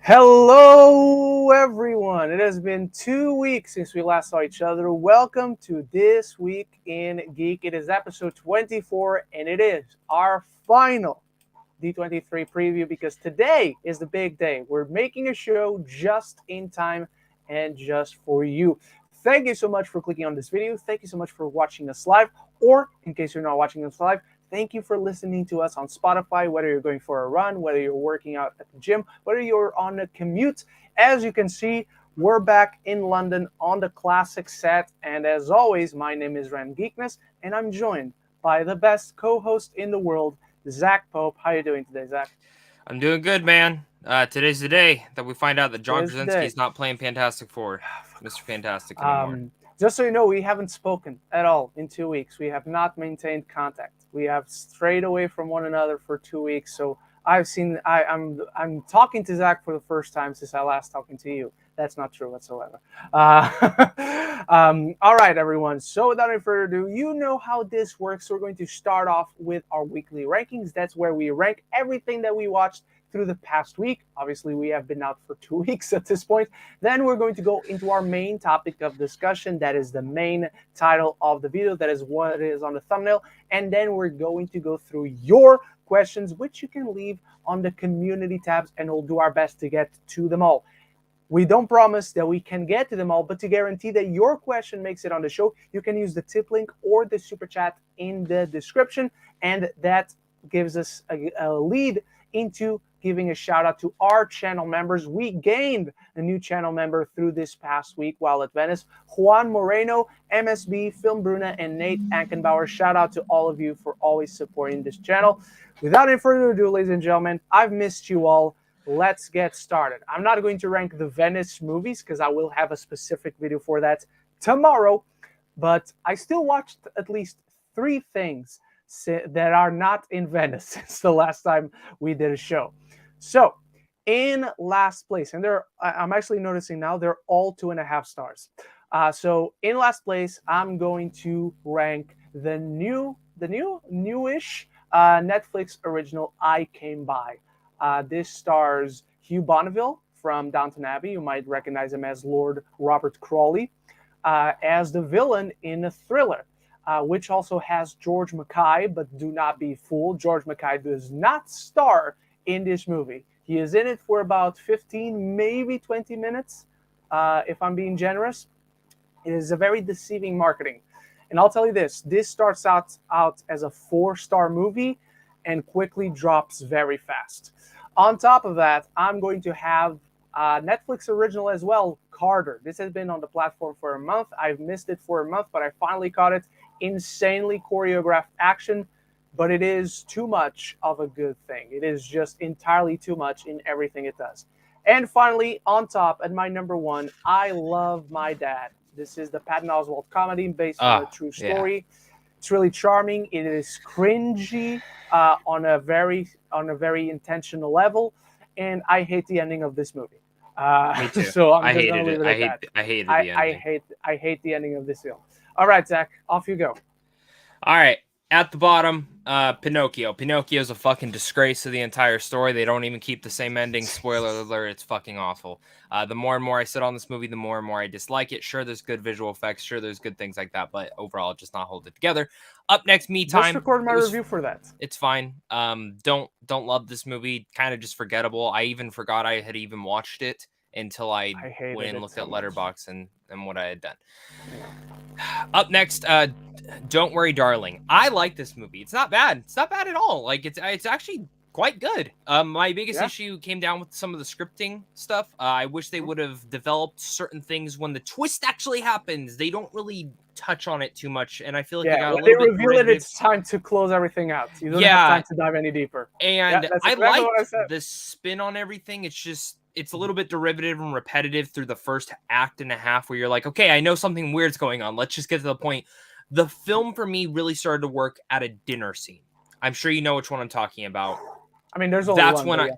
Hello, everyone. It has been 2 weeks since we last saw each other. Welcome to This Week in Geek. It is episode 24, and it is our final D23 preview because today is the big day. We're making a show just in time and just for you. Thank you so much for clicking on this video. Thank you so much for watching us live, or in case you're not watching us live, thank you for listening to us on Spotify, whether you're going for a run, whether you're working out at the gym, whether you're on a commute. As you can see, we're back in London on the classic set. And as always, my name is Ren Geekness, and I'm joined by the best co-host in the world, Zach Pope. How are you doing today, Zach? I'm doing good, man. Today's the day that we find out that John Today's the day. Krasinski's not playing Fantastic Four, Mr. Fantastic anymore. Just so you know, we haven't spoken at all in 2 weeks. We have not maintained contact. We have strayed away from one another for 2 weeks. So I'm talking to Zach for the first time since I last talking to you. That's not true whatsoever. All right, everyone. So without any further ado, you know how this works. We're going to start off with our weekly rankings. That's where we rank everything that we watched through the past week. Obviously, we have been out for 2 weeks at this point. Then we're going to go into our main topic of discussion. That is the main title of the video. That is what is on the thumbnail. And then we're going to go through your questions, which you can leave on the community tabs, and we'll do our best to get to them all. We don't promise that we can get to them all, but to guarantee that your question makes it on the show, you can use the tip link or the super chat in the description, and that gives us a lead into giving a shout out to our channel members. We gained a new channel member through this past week while at Venice. Juan Moreno, MSB, Film Bruna, and Nate Ankenbauer. Shout out to all of you for always supporting this channel. Without any further ado, ladies and gentlemen, I've missed you all. Let's get started. I'm not going to rank the Venice movies because I will have a specific video for that tomorrow, but I still watched at least 3 things that are not in Venice since the last time we did a show. So, in last place, and I'm actually noticing now they're all 2.5 stars. So, in last place, I'm going to rank the newish Netflix original I Came By. This stars Hugh Bonneville from Downton Abbey. You might recognize him as Lord Robert Crawley, as the villain in a thriller. Which also has George Mackay, but do not be fooled. George Mackay does not star in this movie. He is in it for about 15, maybe 20 minutes, if I'm being generous. It is a very deceiving marketing. And I'll tell you this starts out as a 4-star movie and quickly drops very fast. On top of that, I'm going to have Netflix original as well, Carter. This has been on the platform for a month. I've missed it for a month, but I finally caught it. Insanely choreographed action, but it is too much of a good thing. It is just entirely too much in everything it does. And finally, on top, at my number 1, I Love My Dad. This is the Patton Oswalt comedy based on a true story. Yeah. It's really charming. It is cringy on a very intentional level, and I hate the ending of this movie. Me too. So I'm I just gonna hated leave it. it at that. I hated the ending. I hate the ending of this film. All right, Zach, off you go. All right, at the bottom, Pinocchio. Pinocchio is a fucking disgrace to the entire story. They don't even keep the same ending. Spoiler alert, it's fucking awful. The more and more I sit on this movie, the more and more I dislike it. Sure, there's good visual effects. Sure, there's good things like that, but overall, just not hold it together. Up next, Me Time. Just record my review for that. It's fine. Don't love this movie. Kind of just forgettable. I even forgot I had even watched it until I went and looked at Letterboxd and what I had done. Up next, Don't Worry, Darling. I like this movie. It's not bad. It's not bad at all. Like it's actually quite good. My biggest issue came down with some of the scripting stuff. I wish they would have developed certain things when the twist actually happens. They don't really touch on it too much, and I feel like they got a little bit reveal it, it's time to close everything out. You don't have time to dive any deeper. And I like the spin on everything. It's a little bit derivative and repetitive through the first act and a half, where you're like, okay, I know something weird's going on. Let's just get to the point. The film for me really started to work at a dinner scene. I'm sure you know which one I'm talking about. I mean, there's only one.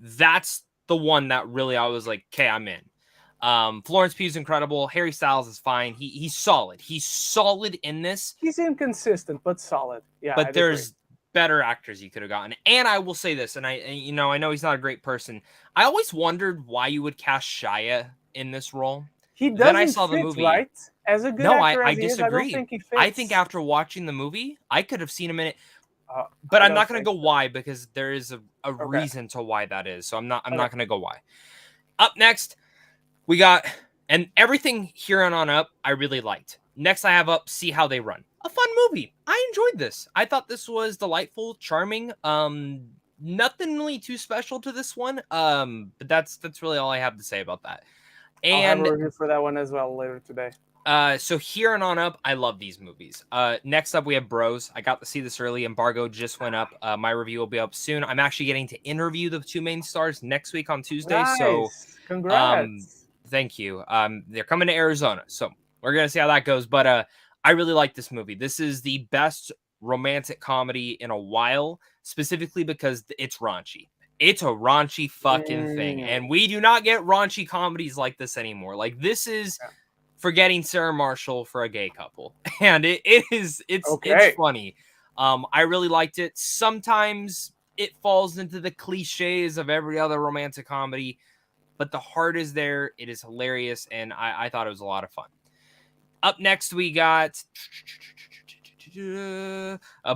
That's the one that really I was like, okay, I'm in. Florence Pugh's incredible. Harry Styles is fine. He's solid. He's solid in this. He's inconsistent, but solid. Yeah. But there's better actors you could have gotten. And I will say this, and I know he's not a great person. I always wondered why you would cast Shia in this role. He doesn't then I saw fit, the movie. right? As a good actor as he disagree. is, I don't think he fits. I think after watching the movie, I could have seen him in it. But I'm not going to go why, because there is a reason to why that is. So I'm not going to go why. Up next, we got, and everything here on up, I really liked. Next, I have up See How They Run. A fun movie. I enjoyed this. I thought this was delightful, charming. Nothing really too special to this one. But that's really all I have to say about that. And I'll have a review for that one as well later today. So here and on up, I love these movies. Next up, we have Bros. I got to see this early. Embargo just went up. My review will be up soon. I'm actually getting to interview the two main stars next week on Tuesday. Nice. So congrats. Thank you. They're coming to Arizona, so we're gonna see how that goes. But I really like this movie. This is the best romantic comedy in a while, specifically because it's raunchy. It's a raunchy fucking thing, and we do not get raunchy comedies like this anymore. Like, this is forgetting Sarah Marshall for a gay couple, and it's funny. I really liked it. Sometimes it falls into the cliches of every other romantic comedy, but the heart is there. It is hilarious, and I thought it was a lot of fun. Up next, we got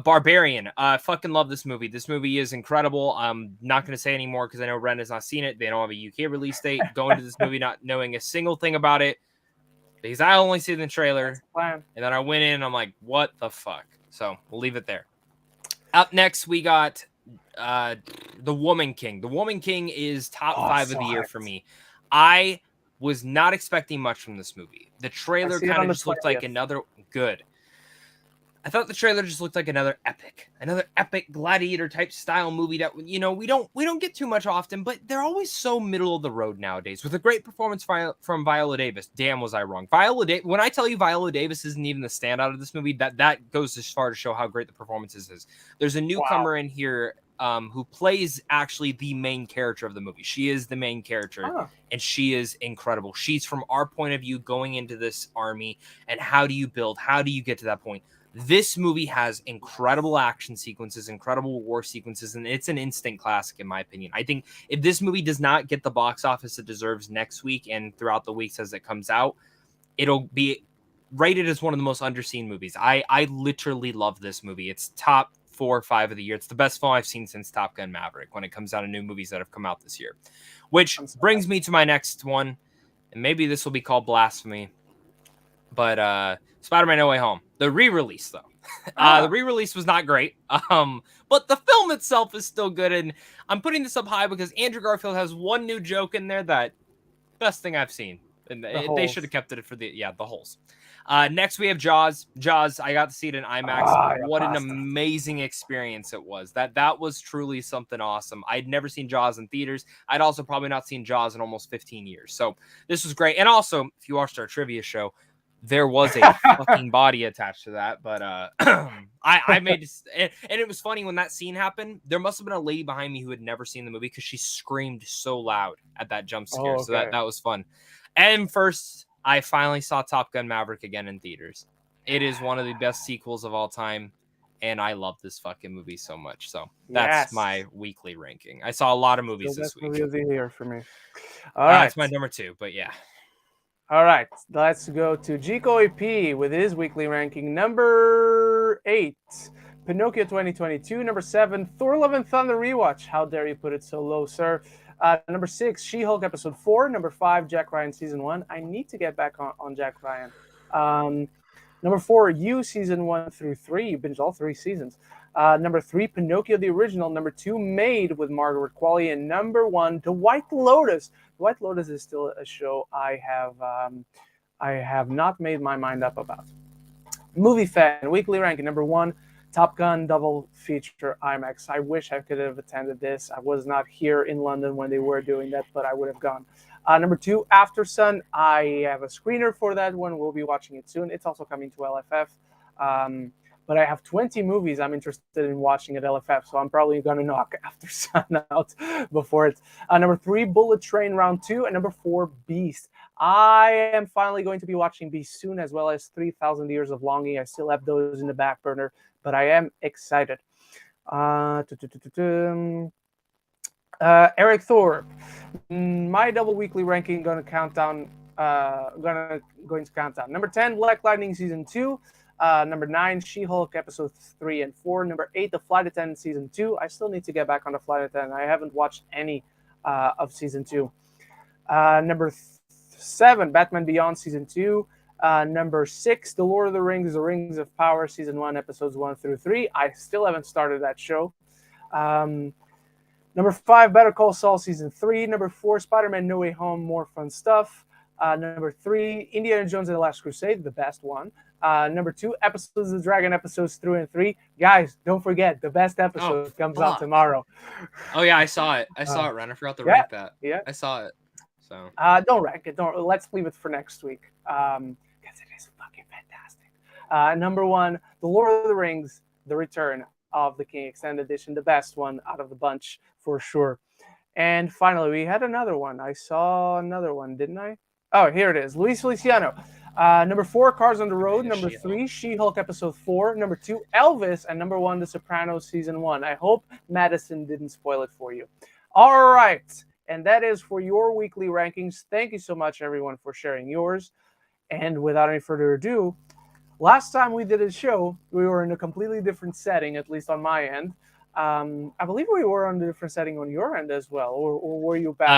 Barbarian. I fucking love this movie. This movie is incredible. I'm not going to say anymore because I know Ren has not seen it. They don't have a UK release date. Going to this movie not knowing a single thing about it, because I only see the trailer, and then I went in and I'm like, what the fuck? So we'll leave it there. Up next, we got The Woman King. The Woman King is top 5 of the year for me. I was not expecting much from this movie. The trailer kind of just looked like another good. I thought the trailer just looked like another epic gladiator type style movie that, we don't get too much often, but they're always so middle of the road nowadays. With a great performance from Viola Davis. Damn, was I wrong. When I tell you Viola Davis isn't even the standout of this movie, that goes as far to show how great the performances is. There's a newcomer in here who plays actually the main character of the movie. She is the main character, and she is incredible. She's from our point of view going into this army, and how do you build? How do you get to that point? This movie has incredible action sequences, incredible war sequences, and it's an instant classic in my opinion. I think if this movie does not get the box office it deserves next week and throughout the weeks as it comes out, it'll be rated as one of the most underseen movies. I literally love this movie. It's top 4 or 5 of the year. It's the best film I've seen since Top Gun Maverick when it comes down to new movies that have come out this year. Which brings me to my next one, and maybe this will be called blasphemy, but Spider-Man No Way Home. The re-release, though. The re-release was not great, but the film itself is still good, and I'm putting this up high because Andrew Garfield has one new joke in there that best thing I've seen, and they should have kept it for the holes. Next, we have Jaws. Jaws, I got to see it in IMAX. What an amazing experience it was. That was truly something awesome. I'd never seen Jaws in theaters. I'd also probably not seen Jaws in almost 15 years. So this was great. And also, if you watched our trivia show, there was a fucking body attached to that, but I made this, and it was funny when that scene happened. There must have been a lady behind me who had never seen the movie because she screamed so loud at that jump scare. So that was fun. And first, I finally saw Top Gun Maverick again in theaters. It is one of the best sequels of all time, and I love this fucking movie so much. So that's my weekly ranking. I saw a lot of movies this week. Movie of the year for me. All right, it's my number 2, but yeah. All right, let's go to Geek OEP with his weekly ranking. Number 8, Pinocchio 2022. Number 7, Thor Love and Thunder rewatch. How dare you put it so low, sir? Number 6, She-Hulk episode 4. Number 5, Jack Ryan season 1. I need to get back on Jack Ryan. Number 4, You season 1 through 3. You binged all 3 seasons. Number 3, Pinocchio the original. Number 2, Made with Margaret Qualley. And number 1, The White Lotus. The White Lotus is still a show I have not made my mind up about. Movie Fan weekly ranking. Number 1, Top Gun double feature IMAX. I wish I could have attended this. I was not here in London when they were doing that, but I would have gone. Number 2, After Sun. I have a screener for that one. We'll be watching it soon. It's also coming to LFF. But I have 20 movies I'm interested in watching at LFF, so I'm probably going to knock After Sun out before it. Number 3, Bullet Train Round 2. And number 4, Beast. I am finally going to be watching Beast soon, as well as 3,000 Years of Longing. I still have those in the back burner, but I am excited. Eric Thorpe. My double weekly ranking going to count down. Going to count down. Number 10, Black Lightning season 2. Number 9, She-Hulk episodes 3 and 4. Number 8, The Flight Attendant season 2. I still need to get back on The Flight Attendant. I haven't watched any of season 2. Number 7, Batman Beyond season 2. Number 6, The Lord of the Rings of Power season 1 episodes 1 through 3. I still haven't started that show. Number 5, Better Call Saul season 3. Number 4, Spider-Man No Way Home, more fun stuff. Number 3, Indiana Jones and the Last Crusade, the best one. Number 2, Episodes of the Dragon episodes 3 and 3. Guys, don't forget, the best episode comes out tomorrow. Oh yeah, I saw it. I saw it, Ren. I forgot to rank that. Yeah, I saw it. So don't rank it. Let's leave it for next week. Because it is fucking fantastic. Number 1, The Lord of the Rings, The Return of the King Extended Edition, the best one out of the bunch for sure. And finally, we had another one. I saw another one, didn't I? Oh, here it is. Luis Feliciano. Number 4, Cars on the Road. Number 3, She-Hulk episode 4. Number 2, Elvis. And number 1, The Sopranos season 1. I hope Madison didn't spoil it for you. All right. And that is for your weekly rankings. Thank you so much, everyone, for sharing yours. And without any further ado, last time we did a show, we were in a completely different setting, at least on my end. I believe we were on a different setting on your end as well, or were you back?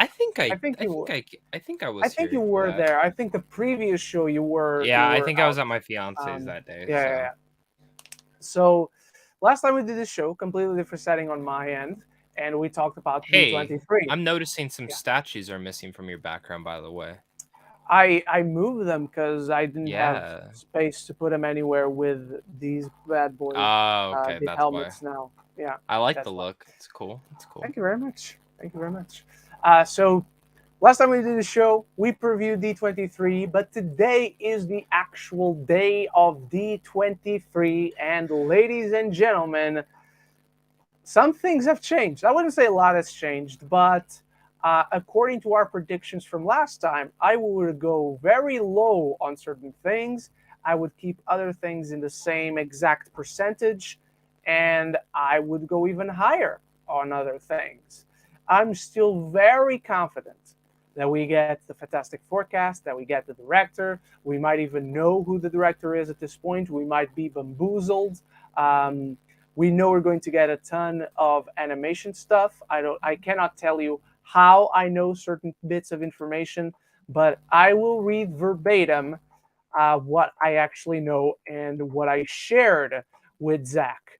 I think I was. I think you were there. I think the previous show you were. Yeah, I think I was at my fiance's that day. Yeah. So last time we did this show, completely different setting on my end, and we talked about D23. I'm noticing some statues are missing from your background, by the way. I moved them because I didn't have space to put them anywhere with these bad boys. Oh, okay, the that's helmets why. now. Yeah, I like the look. It's cool. It's cool. Thank you very much. So last time we did the show, we previewed D23, but today is the actual day of D23, and ladies and gentlemen, some things have changed. I wouldn't say a lot has changed, but according to our predictions from last time, I would go very low on certain things. I would keep other things in the same exact percentage, and I would go even higher on other things. I'm still very confident that we get the Fantastic Forecast, that we get the director. We might even know who the director is at this point. We might be bamboozled. We know we're going to get a ton of animation stuff. I cannot tell you how I know certain bits of information, but I will read verbatim what I actually know and what I shared with Zach.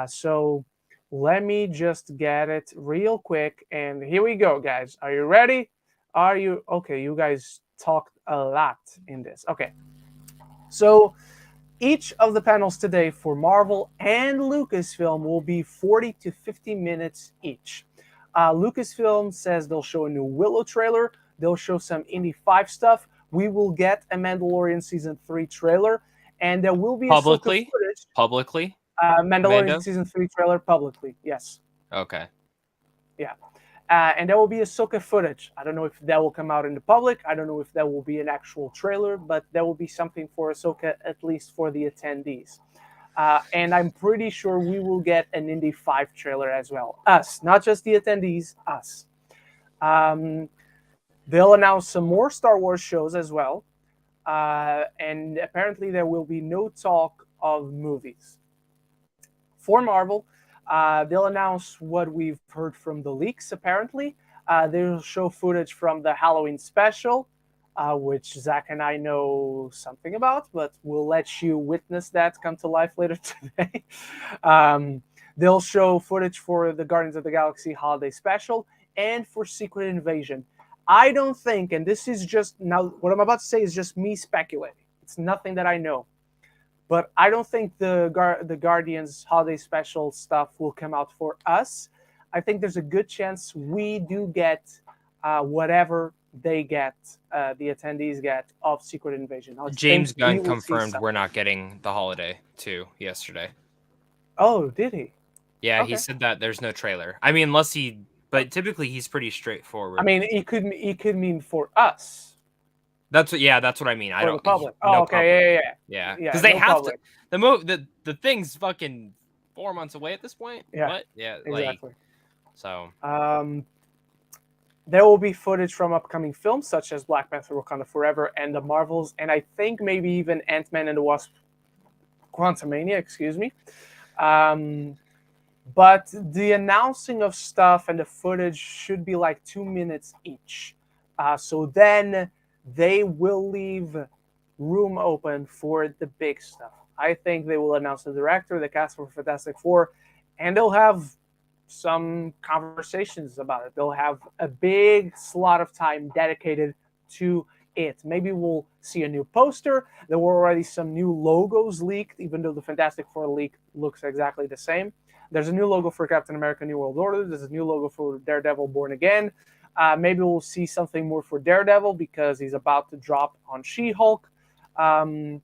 So let me just get it real quick. And here we go, guys. Are you ready? Are you okay? You guys talked a lot in this. Okay. So each of the panels today for Marvel and Lucasfilm will be 40 to 50 minutes each. Lucasfilm says they'll show a new Willow trailer. They'll show some Indy 5 stuff. We will get a Mandalorian Season 3 trailer. And there will be publicly? footage. Publicly? Mandalorian Season 3 trailer publicly, yes. Okay. Yeah. And there will be Ahsoka footage. I don't know if that will come out in the public. I don't know if that will be an actual trailer, but there will be something for Ahsoka, at least for the attendees. And I'm pretty sure we will get an Indy 5 trailer as well. Us, not just the attendees, us. They'll announce some more Star Wars shows as well. And apparently there will be no talk of movies. For Marvel, they'll announce what we've heard from the leaks, apparently. They'll show footage from the Halloween special, which Zach and I know something about, but we'll let you witness that come to life later today. They'll show footage for the Guardians of the Galaxy holiday special and for Secret Invasion. I don't think, and this is just, now what I'm about to say is just me speculating. It's nothing that I know. But I don't think the Guardians holiday special stuff will come out for us. I think there's a good chance we do get whatever they get, the attendees get of Secret Invasion. James Gunn confirmed we're not getting the holiday too yesterday. Oh, did he? Yeah, okay. He said that there's no trailer. I mean, unless he, but typically he's pretty straightforward. I mean, it could mean for us. That's what I mean. I don't. The public. Oh, okay, yeah. Because they have public. To. The thing's fucking 4 months away at this point. Yeah, What? Yeah, exactly. So. There will be footage from upcoming films such as Black Panther: Wakanda Forever and the Marvels, and I think maybe even Ant-Man and the Wasp: Quantumania, excuse me. But the announcing of stuff and the footage should be like 2 minutes each. So then they will leave room open for the big stuff. I think they will announce the director, the cast for Fantastic Four, and they'll have some conversations about it. They'll have a big slot of time dedicated to it. Maybe we'll see a new poster. There were already some new logos leaked, even though the Fantastic Four leak looks exactly the same. There's a new logo for Captain America: New World Order. There's a new logo for Daredevil: Born Again. Maybe we'll see something more for Daredevil because he's about to drop on She-Hulk. And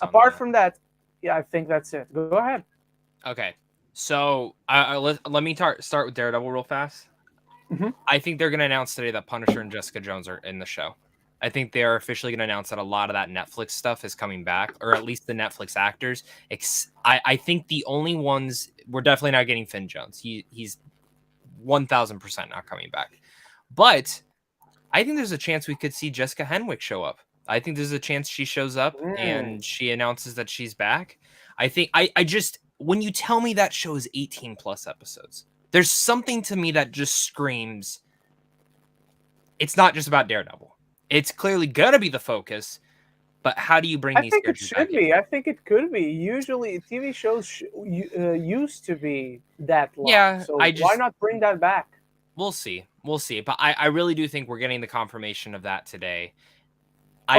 apart from that, yeah, I think that's it. Go ahead. Okay. So let me start with Daredevil real fast. Mm-hmm. I think they're going to announce today that Punisher and Jessica Jones are in the show. I think they are officially going to announce that a lot of that Netflix stuff is coming back, or at least the Netflix actors. I think the only ones, we're definitely not getting Finn Jones. He's 1,000% not coming back. But I think there's a chance we could see Jessica Henwick show up. I think there's a chance she shows up and she announces that she's back. I think I just, when you tell me that show is 18 plus episodes, there's something to me that just screams it's not just about Daredevil. It's clearly going to be the focus, but how do you bring these characters back? I think it should be. I think it could be. Usually TV shows used to be that long. Yeah, so why not bring that back? We'll see. We'll see. But I really do think we're getting the confirmation of that today. I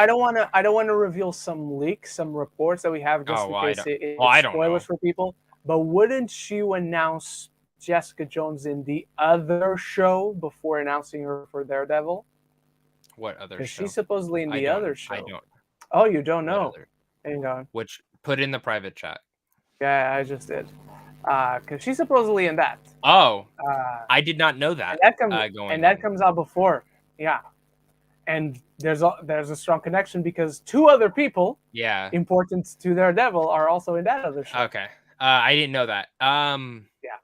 don't want to reveal some leaks, some reports that we have just in case it's spoilers for people. But wouldn't you announce Jessica Jones in the other show before announcing her for Daredevil? What other show? Because she's supposedly in the other show. I don't. Oh, you don't know? Hang on. Which, put in the private chat. Yeah, I just did. Because she's supposedly in that. Oh, I did not know that. And that comes out before. Yeah. And there's a strong connection because two other people, important to Daredevil, are also in that other show. Okay, I didn't know that. Yeah,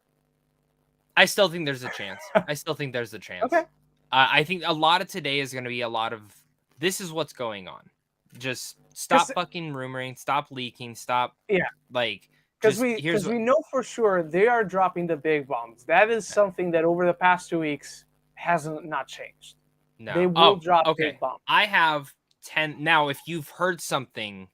I still think there's a chance. Okay. I think a lot of today is going to be a lot of this is what's going on. Just stop fucking rumoring, stop leaking, stop. Yeah, because we know for sure they are dropping the big bombs. That is something that over the past 2 weeks hasn't not changed. No. They will drop big bombs. I have 10 now. If you've heard something,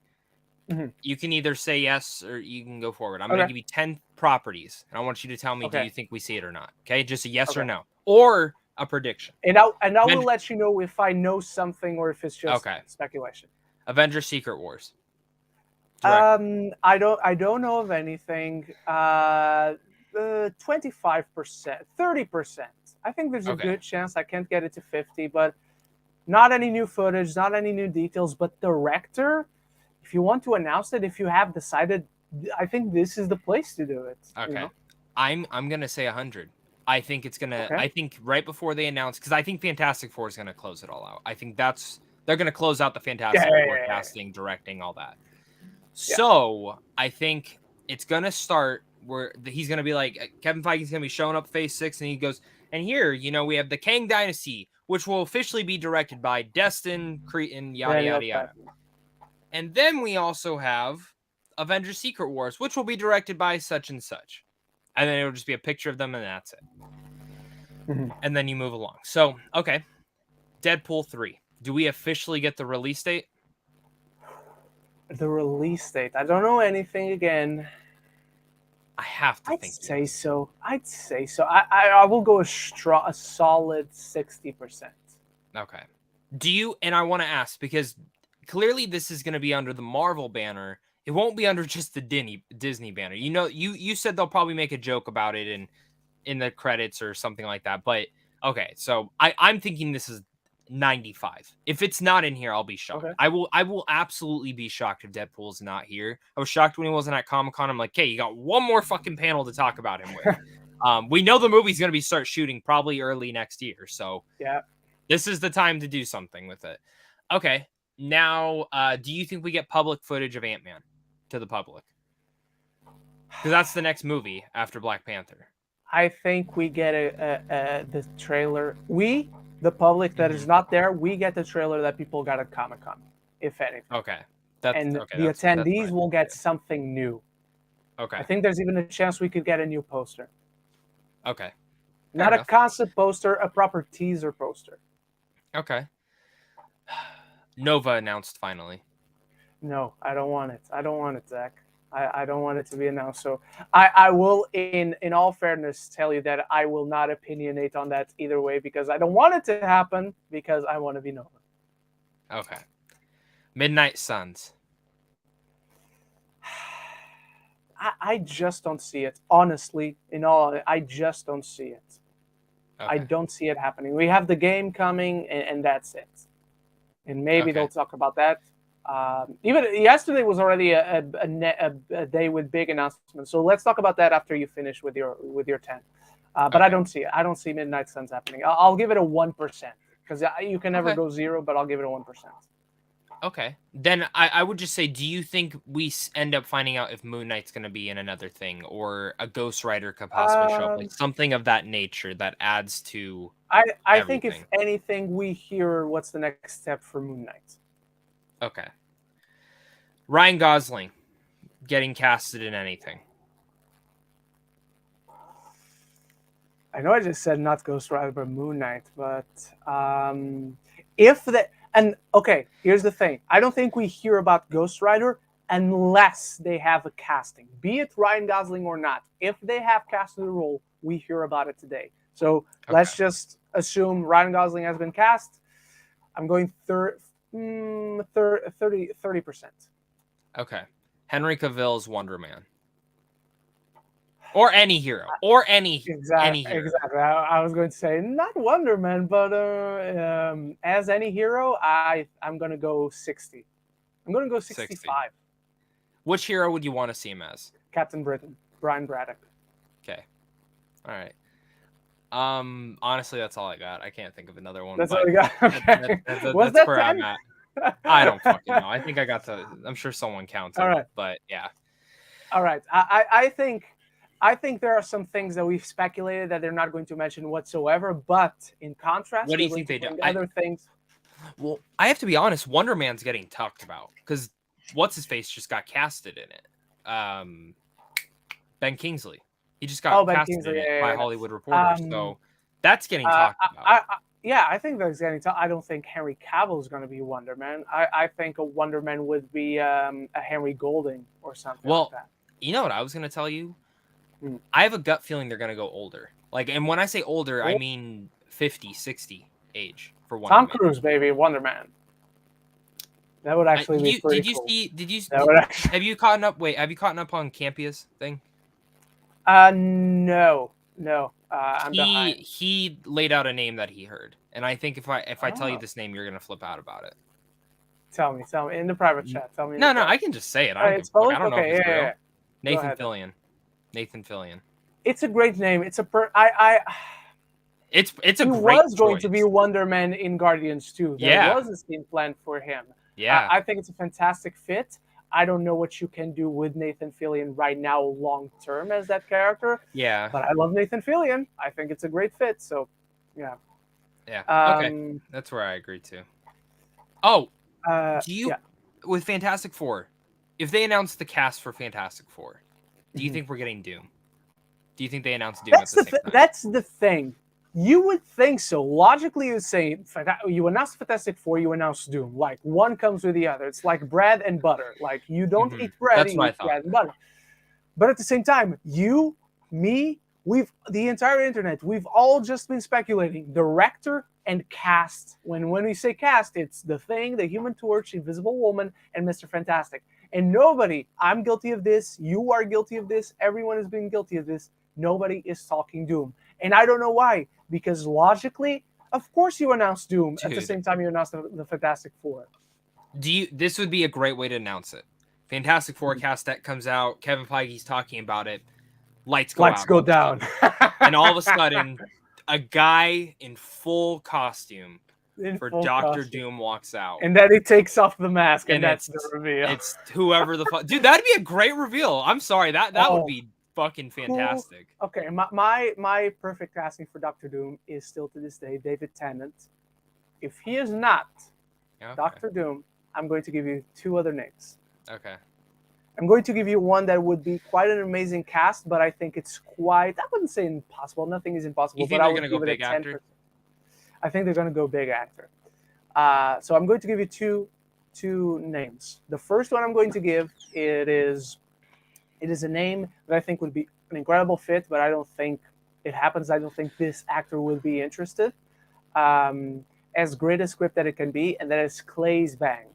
you can either say yes or you can go forward. I'm going to give you 10 properties, and I want you to tell me, do you think we see it or not? Okay, just a yes or no, or a prediction. And I will let you know if I know something or if it's just speculation. Avengers: Secret Wars. Direct. I don't know of anything. 25%, 30%. I think there's a good chance. I can't get it to 50, but not any new footage, not any new details. But director, if you want to announce it, if you have decided, I think this is the place to do it. Okay, you know? I'm gonna say 100. I think it's gonna. I think right before they announce, because I think Fantastic Four is gonna close it all out. I think they're gonna close out the Fantastic Four casting, directing, all that. Yeah. So I think it's gonna start where he's gonna be like Kevin Feige's gonna be showing up Phase 6, and he goes, and here, we have the Kang Dynasty, which will officially be directed by Destin Cretton, yada yada yada. And then we also have Avengers: Secret Wars, which will be directed by such and such. And then it'll just be a picture of them, and that's it. And then you move along. So, okay. Deadpool 3. Do we officially get the release date? The release date. I don't know anything again. I have to think. I'd say so. I will go a solid 60%. Okay. Do you, and I want to ask, because clearly this is going to be under the Marvel banner. It won't be under just the Disney banner. You said they'll probably make a joke about it in the credits or something like that. But okay, so I'm thinking this is 95. If it's not in here, I'll be shocked. Okay. I will absolutely be shocked if Deadpool's not here. I was shocked when he wasn't at Comic-Con. I'm like, hey, you got one more fucking panel to talk about him with. We know the movie's going to start shooting probably early next year. So yeah, this is the time to do something with it. Okay. Now, do you think we get public footage of Ant-Man to the public? Because that's the next movie after Black Panther. I think we get the trailer. We, the public that is not there, we get the trailer that people got at Comic-Con, if anything. Okay. The attendees will get something new. Okay. I think there's even a chance we could get a new poster. Okay. Not a concept poster, a proper teaser poster. Okay. Nova announced finally. No, I don't want it. I don't want it, Zach. I don't want it to be announced. So I will, in all fairness, tell you that I will not opinionate on that either way because I don't want it to happen because I want to be Nova. Okay. Midnight Suns. I just don't see it. Honestly, I just don't see it. Okay. I don't see it happening. We have the game coming, and that's it. And maybe they'll talk about that. Even yesterday was already a day with big announcements. So let's talk about that after you finish with your 10. But I don't see it. I don't see Midnight Suns happening. I'll give it a 1% because you can never go 0, but I'll give it a 1%. Okay. Then I would just say, do you think we end up finding out if Moon Knight's going to be in another thing or a Ghost Rider could possibly show up? Like something of that nature that adds to I think if anything, we hear what's the next step for Moon Knight. Okay. Ryan Gosling getting casted in anything. I know I just said not Ghost Rider, but Moon Knight. But if that... And, okay, here's the thing. I don't think we hear about Ghost Rider unless they have a casting. Be it Ryan Gosling or not. If they have casted the role, we hear about it today. So let's just assume Ryan Gosling has been cast. I'm going 30%. Okay. Henry Cavill's Wonder Man. Or any hero. Or any hero. Exactly. I was going to say not Wonder Man, but as any hero, I'm going to go 60. I'm going to go 65. 60. Which hero would you want to see him as? Captain Britain. Brian Braddock. Okay. All right. Honestly, that's all I got. I can't think of another one. That's all you got? Okay. That's where 10? I'm at. I don't fucking know. I think I got to... I'm sure someone counted. All right. But, yeah. All right. I think there are some things that we've speculated that they're not going to mention whatsoever, but in contrast, what do you think they do? Other things. Well, I have to be honest. Wonder Man's getting talked about because what's his face just got casted in it. Ben Kingsley. He just got casted in it by Hollywood Reporter. So that's getting talked about. I think that's getting talked. I don't think Henry Cavill is going to be Wonder Man. I think a Wonder Man would be a Henry Golding or something like that. You know what I was going to tell you? I have a gut feeling they're going to go older. And when I say older, I mean 50, 60 age for Wonder Man. Tom Cruise, baby, Wonder Man. That would actually be pretty cool. Have you caught up? Wait, have you caught up on Campia's thing? No. I'm behind. He laid out a name that he heard, and I think if I tell you this name, you're going to flip out about it. Tell me in the private chat. Tell me. No, I can just say it. I don't know if it's real. Nathan Fillion. Nathan Fillion. It's a great name. It's a It's a great He was going choice. to be Wonder Man in Guardians 2. There was a scene planned for him. Yeah. I think it's a fantastic fit. I don't know what you can do with Nathan Fillion right now long term as that character. Yeah. But I love Nathan Fillion. I think it's a great fit. So, yeah. Yeah. Okay. That's where I agree too. Oh, with Fantastic Four, if they announce the cast for Fantastic Four, do you think we're getting Doom? Do you think they announced Doom at the same time? That's the thing. You would think so. Logically, you would say, you announce Fantastic Four, you announce Doom. Like, one comes with the other. It's like bread and butter. Like, you don't eat bread, you eat bread and butter. But at the same time, you, me, the entire internet, we've all just been speculating. Director and cast. When we say cast, it's The Thing, The Human Torch, Invisible Woman, and Mr. Fantastic. And nobody, I'm guilty of this, you are guilty of this, everyone has been guilty of this, nobody is talking Doom. And I don't know why, because logically, of course you announce Doom at the same time you announce the Fantastic Four. This would be a great way to announce it. Fantastic Four cast that comes out, Kevin Feige's talking about it, lights go down. And all of a sudden, a guy in full costume for Dr. Doom walks out. And then he takes off the mask, and that's the reveal. It's whoever the fuck. Dude, that'd be a great reveal. I'm sorry. That would be fucking fantastic. Cool. Okay, my perfect casting for Dr. Doom is still to this day David Tennant. If he is not Dr. Doom, I'm going to give you two other names. Okay. I'm going to give you one that would be quite an amazing cast, but I think it's quite, I wouldn't say impossible. Nothing is impossible. You think they're going to go big actor? I think they're going to go big actor. So I'm going to give you two names. The first one I'm going to give, it is a name that I think would be an incredible fit, but I don't think it happens. I don't think this actor would be interested. As great a script that it can be, and that is Claes Bang,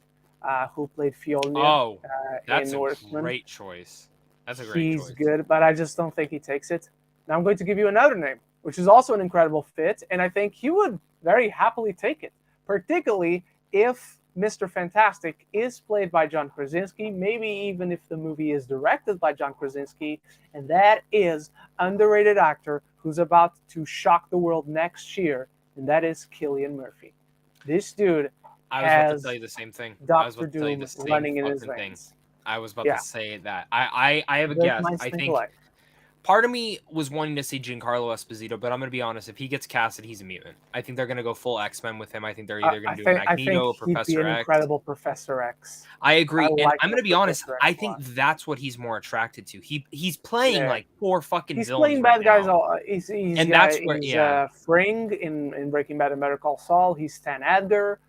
who played Fillion. That's in a Northman. Great choice. That's a great choice. He's good, but I just don't think he takes it. Now I'm going to give you another name, which is also an incredible fit, and I think he would very happily take it, particularly if Mr. Fantastic is played by John Krasinski, maybe even if the movie is directed by John Krasinski, and that is underrated actor who's about to shock the world next year, and that is Killian Murphy. This dude I was about to tell you the same thing. Dr. Doom running in his veins. I was about to say that. I have a guess. I think part of me was wanting to see Giancarlo Esposito, but I'm going to be honest. If he gets casted, he's a mutant. I think they're going to go full X-Men with him. I think they're either going to do Magneto or Professor he'd be an X. Incredible Professor X. I agree. And I'm going to be honest. I think that's what he's more attracted to. He's playing like four fucking villains. He's playing bad guys. That's where, Fring in Breaking Bad and Better Call Saul. He's Stan Edgar.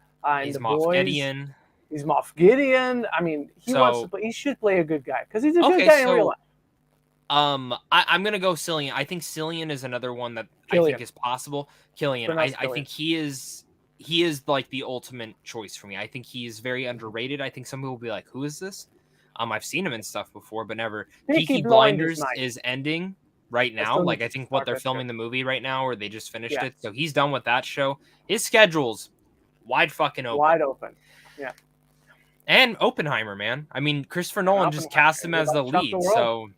He's Moff Gideon. He's Moff Gideon. I mean, he should play a good guy because he's a good guy in real life. I'm gonna go Cillian. I think Cillian is another one that I think is possible. Killian. I think he is like the ultimate choice for me. I think he is very underrated. I think some people will be like, "Who is this?" I've seen him in stuff before, but never. Peaky Blinders is ending right now. Like I think what they're filming the movie right now, or they just finished it, so he's done with that show. His schedule's wide fucking open. Wide open. Yeah. And Oppenheimer, man. I mean, Christopher Nolan just cast him as the lead. So,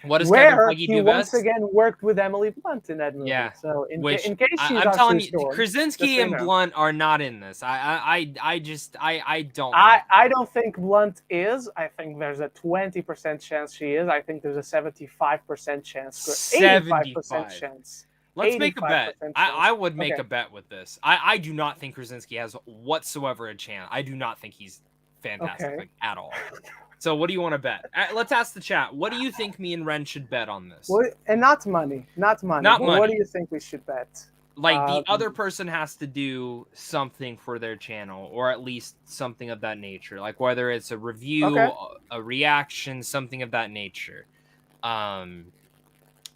what does Kevin Feige do best? Once again worked with Emily Blunt in that movie. Yeah. So in case I'm telling you, Krasinski and Blunt are not in this. I don't. I don't think Blunt is. I think there's a 20% chance she is. I think there's a 75% chance. 85% chance. Let's make a bet. I would make a bet with this. I do not think Krasinski has whatsoever a chance. I do not think he's fantastic at all. So what do you want to bet? Let's ask the chat. What do you think me and Ren should bet on this? And not money. Not money. What do you think we should bet? Like the other person has to do something for their channel, or at least something of that nature. Like whether it's a review, a reaction, something of that nature.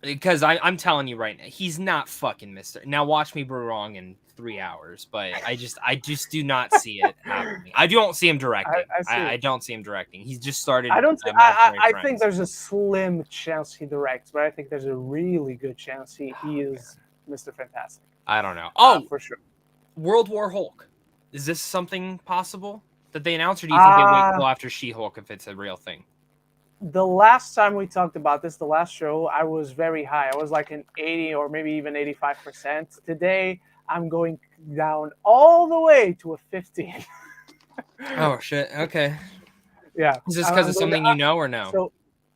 Because I'm telling you right now, he's not fucking Mr. Now watch me be wrong in 3 hours, but I just do not see it happening. I don't see him directing. I don't see him directing. He's just started. I think there's a slim chance he directs, but I think there's a really good chance he is Mr. Fantastic. I don't know. For sure. World War Hulk. Is this something possible that they announced, or do you think they wait until after She-Hulk if it's a real thing? The last time we talked about this, the last show, I was very high. I was like an 80 or maybe even 85%. Today, I'm going down all the way to a 15. Oh, shit. Okay. Yeah. Is this because of something you know or no? So,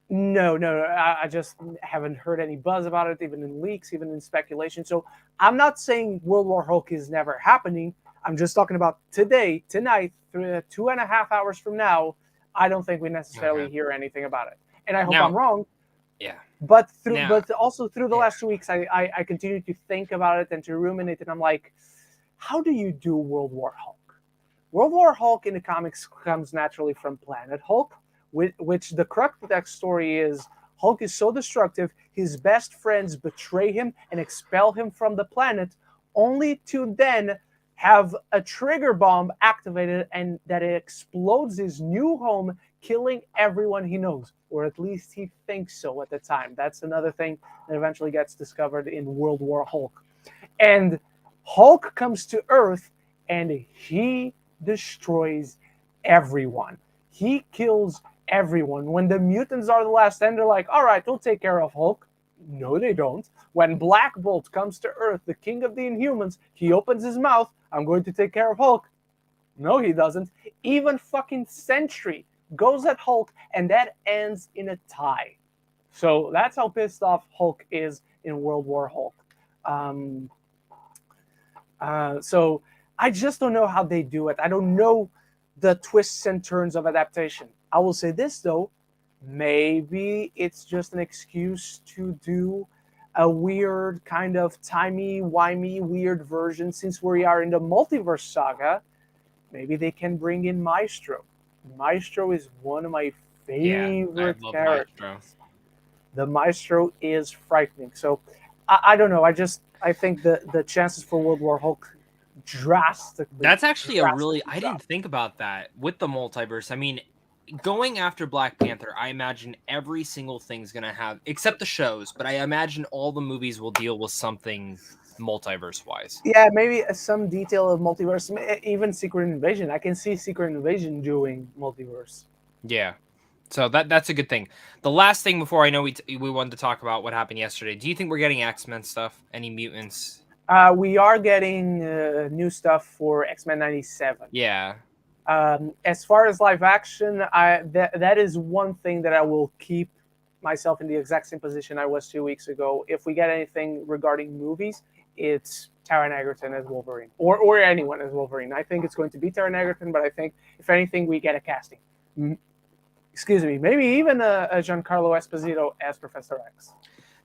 no. I just haven't heard any buzz about it, even in leaks, even in speculation. So I'm not saying World War Hulk is never happening. I'm just talking about today, tonight, 2.5 hours from now. I don't think we necessarily hear anything about it. And I hope I'm wrong. Yeah. But also through the last 2 weeks, I continue to think about it and to ruminate. And I'm like, how do you do World War Hulk? World War Hulk in the comics comes naturally from Planet Hulk, which the crux of that story is Hulk is so destructive, his best friends betray him and expel him from the planet, only to then have a trigger bomb activated and that it explodes his new home, killing everyone he knows, or at least he thinks so at the time. That's another thing that eventually gets discovered in World War Hulk. And Hulk comes to Earth and he destroys everyone. He kills everyone. When the mutants are the last end, they're like, all right, we'll take care of Hulk. No, they don't. When Black Bolt comes to Earth, the king of the Inhumans, he opens his mouth. I'm going to take care of Hulk. No, he doesn't. Even fucking Sentry goes at Hulk, and that ends in a tie. So that's how pissed off Hulk is in World War Hulk. So I just don't know how they do it. I don't know the twists and turns of adaptation. I will say this, though. Maybe it's just an excuse to do a weird kind of timey-wimey weird version. Since we are in the multiverse saga, maybe they can bring in Maestro. Maestro is one of my favorite characters. Maestro. The Maestro is frightening. So I don't know. I think the chances for World War Hulk drastically. That's actually a really I didn't think about that with the multiverse. I mean, going after Black Panther, I imagine every single thing's gonna have, except the shows, but I imagine all the movies will deal with something multiverse wise. Yeah, maybe some detail of multiverse, even Secret Invasion. I can see Secret Invasion doing multiverse. Yeah. So that's a good thing. The last thing before I know we wanted to talk about what happened yesterday. Do you think we're getting X-Men stuff? Any mutants? We are getting new stuff for X-Men 97. Yeah. As far as live action, that is one thing that I will keep myself in the exact same position I was 2 weeks ago. If we get anything regarding movies, it's Taron Egerton as Wolverine, or anyone as Wolverine. I think it's going to be Taron Egerton, but I think if anything, we get a casting. Excuse me, maybe even a Giancarlo Esposito as Professor X.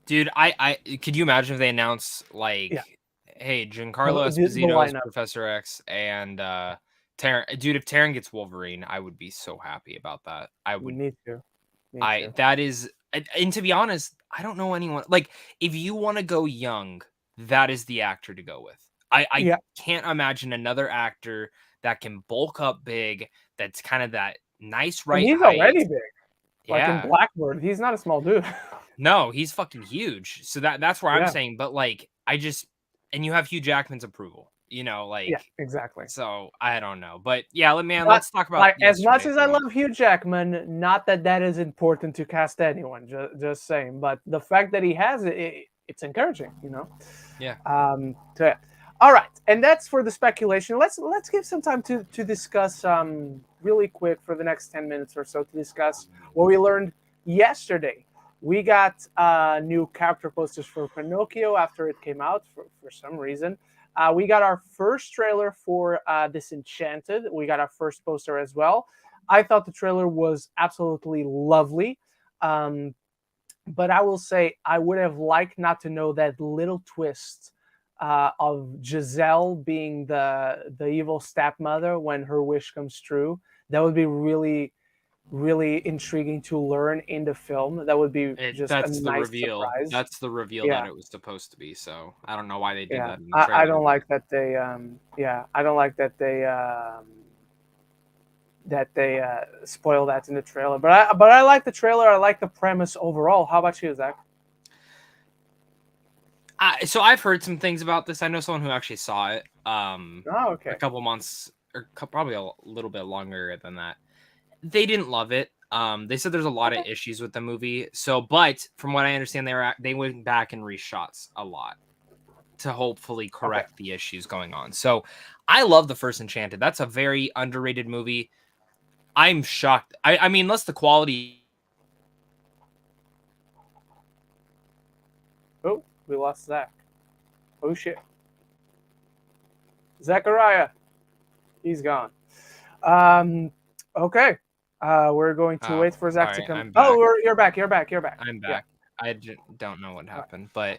Dude, I could you imagine if they announce hey, Giancarlo Esposito as Professor X and Taron. Dude, if Taron gets Wolverine, I would be so happy about that. I would. Me too. That is, and to be honest, I don't know anyone like if you want to go young, that is the actor to go with. I can't imagine another actor that can bulk up big. That's kind of that nice right height. He's already big. Like in Blackbird, he's not a small dude. No, he's fucking huge. So that's where I'm saying. But like, and you have Hugh Jackman's approval. You know, like exactly. So I don't know, but let's talk about as much as I love Hugh Jackman. Not that is important to cast anyone. Just saying, but the fact that he has it's encouraging. You know. Yeah. All right, and that's for the speculation. Let's give some time to discuss really quick for the next 10 minutes or so to discuss what we learned yesterday. We got new character posters for Pinocchio after it came out for some reason. We got our first trailer for Disenchanted. We got our first poster as well. I thought the trailer was absolutely lovely. But I will say I would have liked not to know that little twist of Giselle being the evil stepmother when her wish comes true. That would be really, really intriguing to learn in the film. That would be just a nice surprise. That's the reveal that it was supposed to be. So I don't know why they did that in the trailer. I don't like that they I don't like that they spoil that in the trailer. But I like the trailer. I like the premise overall. How about you, Zach? So I've heard some things about this. I know someone who actually saw it. Okay. A couple months, or probably a little bit longer than that. They didn't love it. They said there's a lot of issues with the movie. So, but from what I understand, they went back and reshots a lot to hopefully correct the issues going on. So, I love the first Enchanted. That's a very underrated movie. I'm shocked. I mean, unless the quality. Oh, we lost Zach. Oh shit. Zachariah. He's gone. Okay. We're going to wait for Zach to come. Oh, you're back. You're back. I'm back. Yeah. I don't know what happened, but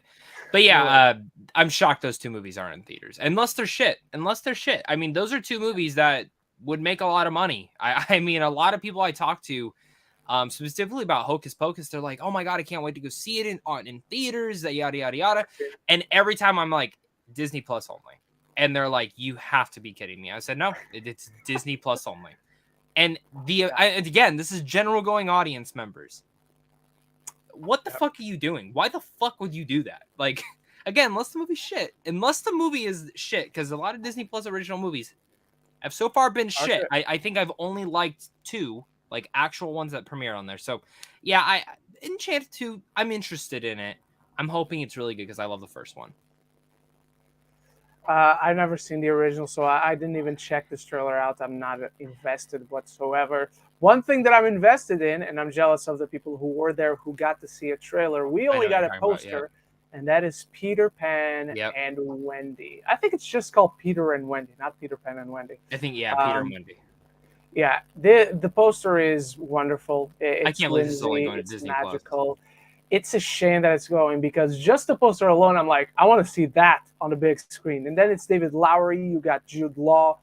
yeah, I'm shocked those two movies aren't in theaters unless they're shit. I mean, those are two movies that would make a lot of money. I mean, a lot of people I talk to, specifically about Hocus Pocus, they're like, "Oh my god, I can't wait to go see it in theaters." Yada yada yada. And every time I'm like, Disney Plus only, and they're like, "You have to be kidding me." I said, "No, it's Disney Plus only." And again, this is general going audience members. What the fuck are you doing? Why the fuck would you do that? Like, again, unless the movie's shit. Unless the movie is shit, because a lot of Disney Plus original movies have so far been shit. I think I've only liked two, like, actual ones that premiere on there. So, yeah, Enchanted 2, I'm interested in it. I'm hoping it's really good because I love the first one. I've never seen the original, so I didn't even check this trailer out. I'm not invested whatsoever. One thing that I'm invested in, and I'm jealous of the people who were there who got to see a trailer. We only got a poster, and that is Peter Pan and Wendy. I think it's just called Peter and Wendy, not Peter Pan and Wendy. I think, Peter and Wendy. Yeah, the poster is wonderful. It's I can't believe this is only going to Disney magical. Plus. It's a shame that it's going because just the poster alone, I'm like, I want to see that on the big screen. And then it's David Lowery. You got Jude Law.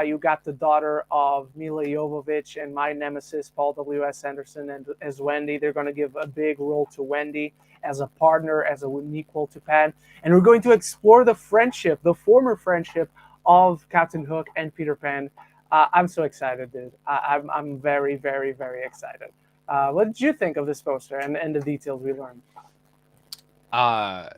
You got the daughter of Mila Jovovich and my nemesis, Paul W.S. Anderson, and as Wendy. They're going to give a big role to Wendy as a partner, as an equal to Pan. And we're going to explore the friendship, the former friendship of Captain Hook and Peter Pan. I'm so excited, dude. I'm very, very, very excited. What did you think of this poster and the details we learned? I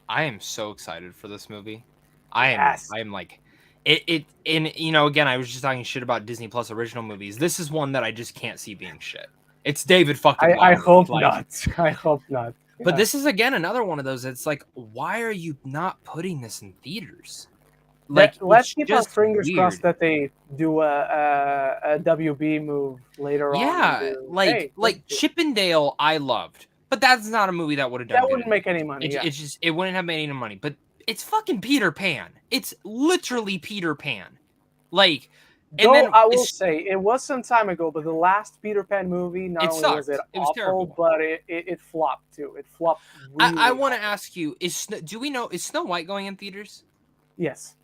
am so excited for this movie. I'm like it and again, I was just talking shit about Disney Plus original movies. This is one that I just can't see being shit. It's David fucking Lowery. I hope not. I hope not. But this is again another one of those. It's like, why are you not putting this in theaters? Like, let's keep our fingers crossed that they do a WB move later on. Yeah, like Chippendale, I loved, but that's not a movie that would have done. That wouldn't make any money. It's just it wouldn't have made any money. But it's fucking Peter Pan. It's literally Peter Pan. Like, and then I will say it was some time ago, but the last Peter Pan movie not only was it awful, terrible, but it flopped too. It flopped. Really I want to ask you: is Snow White going in theaters? Yes.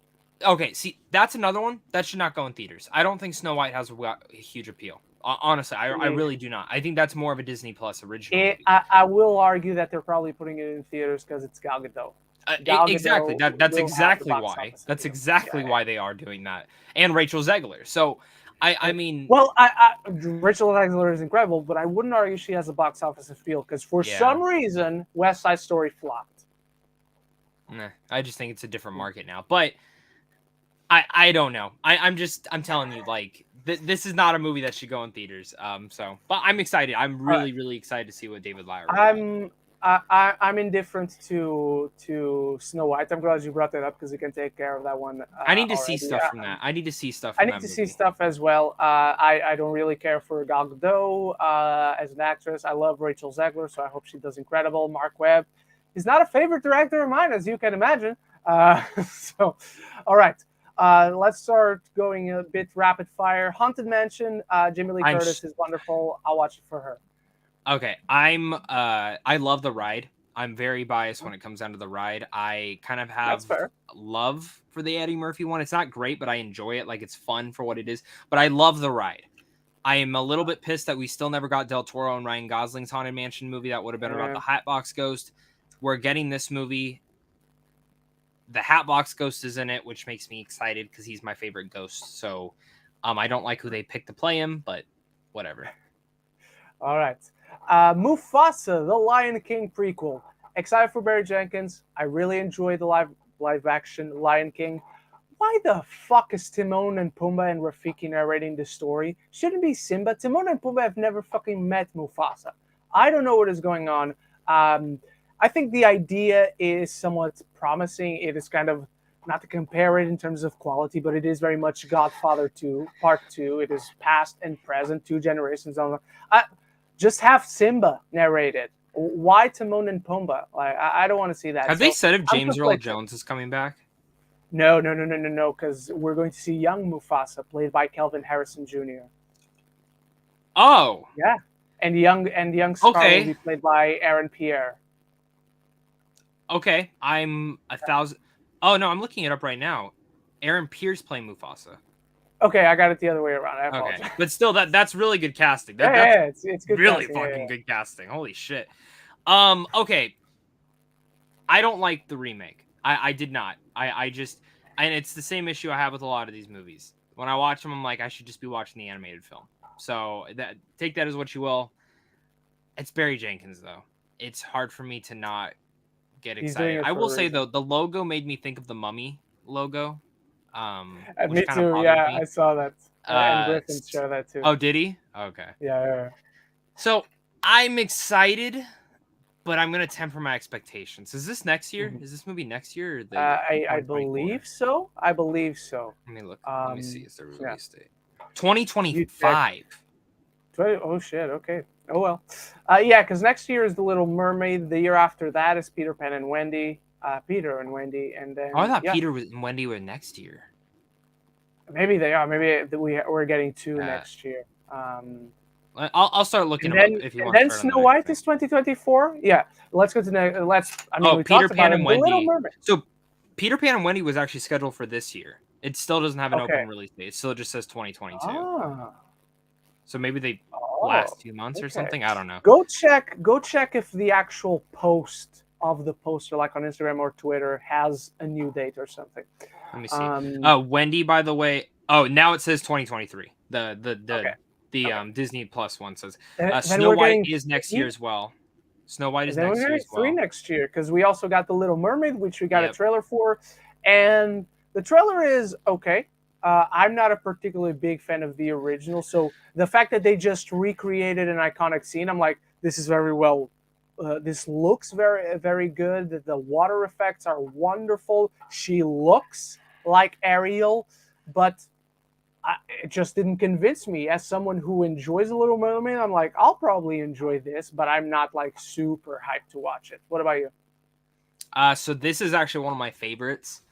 Okay, see, that's another one that should not go in theaters. I don't think Snow White has a huge appeal. Honestly, I really do not. I think that's more of a Disney Plus original movie. I will argue that they're probably putting it in theaters because it's Gal Gadot. Exactly. That's exactly why. That's exactly why they are doing that. And Rachel Zegler. So, I mean... Well, Rachel Zegler is incredible, but I wouldn't argue she has a box office appeal because for some reason, West Side Story flopped. Nah, I just think it's a different market now. But... I don't know. I'm telling you, like, this is not a movie that should go in theaters. But I'm excited. I'm really excited to see what David Lowery. I'm indifferent to Snow White. I'm glad you brought that up because you can take care of that one. I need to see stuff from that. I need to see stuff. I need to see stuff as well. I don't really care for Gal Gadot as an actress. I love Rachel Zegler, so I hope she does incredible. Mark Webb is not a favorite director of mine, as you can imagine. So, all right. Let's start going a bit rapid fire. Haunted Mansion, Jamie Lee Curtis is wonderful. I'll watch it for her. Okay, I love the ride. I'm very biased when it comes down to the ride. I kind of have love for the Eddie Murphy one. It's not great, but I enjoy it. Like, it's fun for what it is. But I love the ride. I am a little bit pissed that we still never got Del Toro and Ryan Gosling's Haunted Mansion movie. That would have been about the Hatbox Ghost. We're getting this movie. The Hatbox Ghost is in it, which makes me excited because he's my favorite ghost. So I don't like who they picked to play him, but whatever. All right. Mufasa, the Lion King prequel. Excited for Barry Jenkins. I really enjoy the live action Lion King. Why the fuck is Timon and Pumbaa and Rafiki narrating this story? Shouldn't be Simba. Timon and Pumbaa have never fucking met Mufasa. I don't know what is going on. I think the idea is somewhat promising. It is kind of, not to compare it in terms of quality, but it is very much Godfather 2, Part 2. It is past and present, 2 generations on. Just have Simba narrate it. Why Timon and Pumbaa? Like, I don't want to see that. Have they said if James Earl Jones is coming back? No, because we're going to see young Mufasa played by Kelvin Harrison Jr. Oh. Yeah. And young Scar will be played by Aaron Pierre. Okay, I'm 1,000. Oh no, I'm looking it up right now. Aaron Pierce playing Mufasa. Okay, I got it the other way around. I apologize. Okay, but still, that's really good casting. That's it's good. Really casting, fucking good casting. Holy shit. Okay. I don't like the remake. I did not. I just, and it's the same issue I have with a lot of these movies. When I watch them, I'm like, I should just be watching the animated film. So take that as what you will. It's Barry Jenkins though. It's hard for me to not get excited. I will say though, the logo made me think of the Mummy logo. Me too. Yeah, I saw that. And Griffin showed that too. Oh, did he? Okay. Yeah. So I'm excited, but I'm gonna temper my expectations. Is this next year? Mhm. Is this movie next year? Or I believe so. I believe so. Let me look. Let me see. Is the Yeah. release date 2025? Oh shit. Okay. Oh well. Yeah, because next year is the Little Mermaid. The year after that is Peter Pan and Wendy. Peter and Wendy, and then I thought Peter and Wendy were next year. Maybe they are. Maybe we're getting two next year. I'll start looking them up if you want. And then Snow White is 2024. Yeah, let's go to next. We Peter talked Pan about and Wendy. Wendy. So Peter Pan and Wendy was actually scheduled for this year. It still doesn't have an open release date. It still just says 2022. So maybe they last 2 months or something. I don't know. Go check if the actual post of the poster, like on Instagram or Twitter, has a new date or something. Let me see. Wendy, by the way. Oh, now it says 2023. The Disney Plus one says Snow White is next year as well. Snow White is next year as well. 3 next year, because we also got the Little Mermaid, which we got a trailer for, and the trailer is okay. I'm not a particularly big fan of the original, so the fact that they just recreated an iconic scene, I'm like, this is very well. This looks very, very good. The water effects are wonderful. She looks like Ariel, but it just didn't convince me. As someone who enjoys The Little Mermaid, I'm like, I'll probably enjoy this, but I'm not like super hyped to watch it. What about you? So this is actually one of my favorites.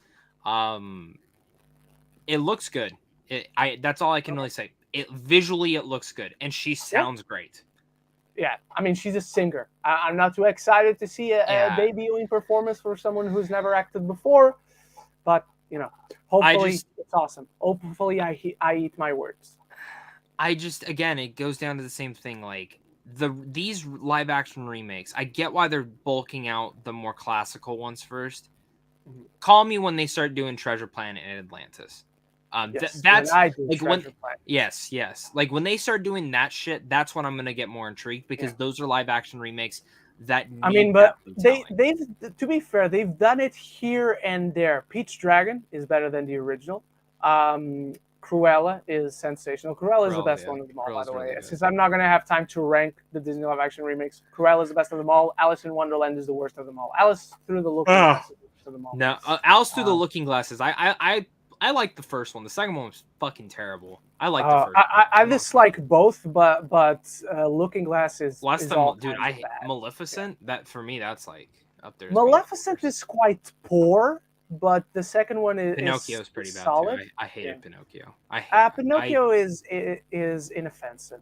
It looks good. That's all I can really say. Visually it looks good, and she sounds great. Yeah, I mean, she's a singer. I'm not too excited to see a debuting performance for someone who's never acted before, but hopefully it's awesome. Hopefully I eat my words. Again, it goes down to the same thing. Like these live action remakes, I get why they're bulking out the more classical ones first. Mm-hmm. Call me when they start doing Treasure Planet and Atlantis. That's like yes. Like when they start doing that shit, that's when I'm gonna get more intrigued, because those are live action remakes that. But they've to be fair, they've done it here and there. Peach Dragon is better than the original. Cruella is sensational. Cruella is the best one of them all, by the way. Really, since I'm not gonna have time to rank the Disney live action remakes, Cruella is the best of them all. Alice in Wonderland is the worst of them all. Alice Through the Looking Glass is the worst of them all. No, Alice Through the Looking Glasses. I like the first one. The second one was fucking terrible. I like the first one. I dislike both, but Looking Glass is. Dude, I hate Maleficent. Yeah. That for me, that's like up there. Maleficent is quite poor, but the second one is Pinocchio is pretty bad solid. Too. I hated Pinocchio. Pinocchio is inoffensive.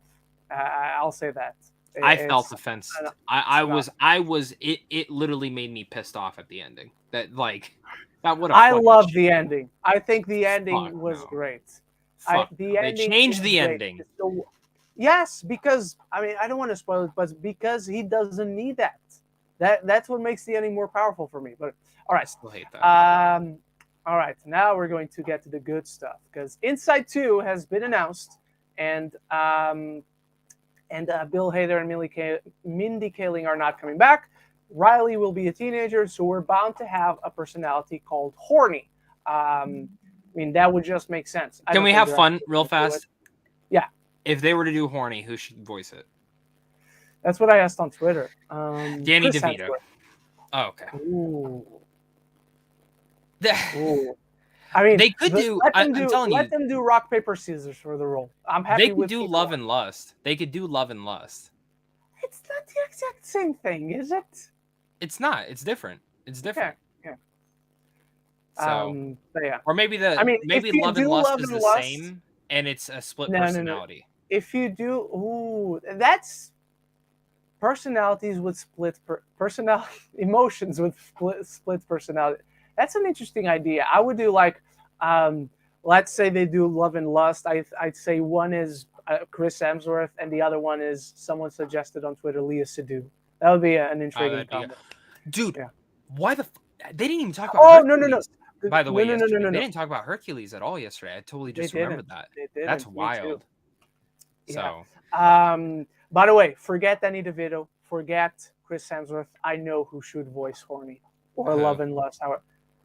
I'll say that. I felt offensive. It literally made me pissed off at the ending. That like. I love the ending. I think the ending was great. They changed the ending. Yes, because I don't want to spoil it, but because he doesn't need that. That's what makes the ending more powerful for me. But all right, I still hate that. All right, now we're going to get to the good stuff, because Inside 2 has been announced, and Bill Hader and Mindy Kaling are not coming back. Riley will be a teenager, so we're bound to have a personality called Horny. That would just make sense. Can we have fun real fast? Yeah. If they were to do Horny, who should voice it? That's what I asked on Twitter. Danny DeVito. Oh, okay. Ooh. Ooh. They could do. I'm telling you, let them do rock paper scissors for the role. I'm happy. They could do Love and Lust. It's not the exact same thing, is it? It's not. It's different. Yeah. So, but yeah. Or maybe maybe Love and Lust is the same, and it's a split personality. No. If you do, that's personalities with emotions with split personality. That's an interesting idea. I would do like, let's say they do Love and Lust. I'd say one is Chris Hemsworth, and the other one is someone suggested on Twitter, Léa Seydoux. That would be an intriguing combo. Dude, why they didn't even talk about Hercules. No. By the way, they didn't talk about Hercules at all yesterday. I totally just remembered that. That's wild. So, by the way, forget Danny DeVito, forget Chris Hemsworth. I know who should voice Horny or Love and Lust.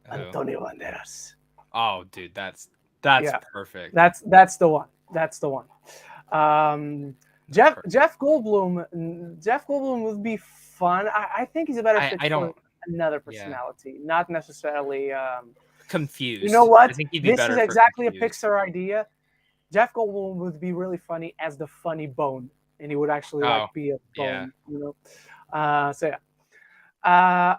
Antonio Banderas. Oh, dude, that's perfect. That's the one. Jeff Goldblum would be fun. I think he's a better fit for another personality, not necessarily confused. You know what? I think he'd be this is exactly a Pixar idea. Jeff Goldblum would be really funny as the funny bone, and he would actually be a bone. You know, so yeah.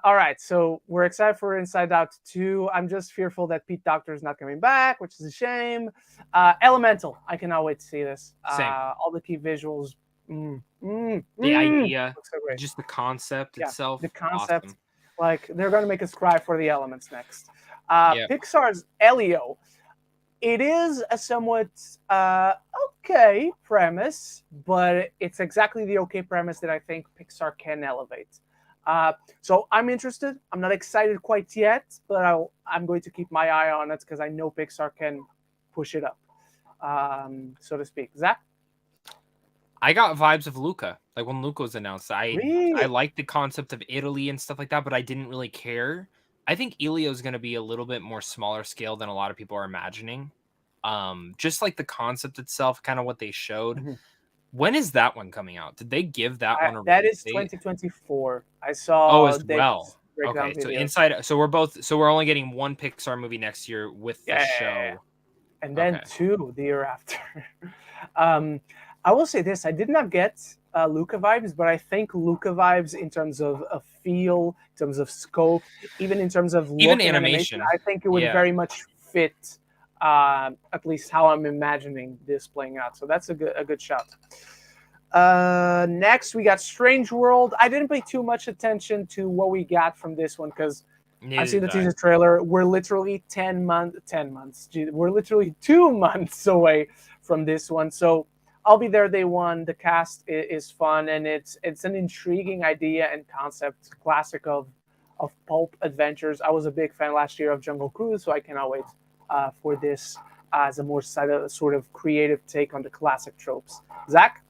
All right, so we're excited for Inside Out 2. I'm just fearful that Pete Docter is not coming back, which is a shame. Elemental, I cannot wait to see this. All the key visuals. The idea, so just the concept itself. The concept, awesome. Like they're going to make us cry for the elements next. Pixar's Elio. It is a somewhat okay premise, but it's exactly the okay premise that I think Pixar can elevate. So I'm interested. I'm not excited quite yet, but I'm going to keep my eye on it because I know Pixar can push it up, so to speak. Zach? I got vibes of Luca. Like when Luca was announced, I liked the concept of Italy and stuff like that, but I didn't really care. I think Elio is going to be a little bit more smaller scale than a lot of people are imagining. Just like the concept itself, kind of what they showed. Mm-hmm. When is that one coming out? Did they give that one a That is 2024. I saw. Oh, as well. Okay, so Inside. So we're only getting one Pixar movie next year with the show, and then two the year after. I will say this: I did not get Luca vibes, but I think Luca vibes in terms of feel, in terms of scope, even in terms of even animation. I think it would very much fit. At least how I'm imagining this playing out. So that's a good shout. Next, we got Strange World. I didn't pay too much attention to what we got from this one because I've seen the teaser trailer. We're literally 10 months. We're literally 2 months away from this one. So I'll be there day one. The cast is fun, and it's an intriguing idea and concept, classic of pulp adventures. I was a big fan last year of Jungle Cruise, so I cannot wait for this as a more sort of creative take on the classic tropes. Zach?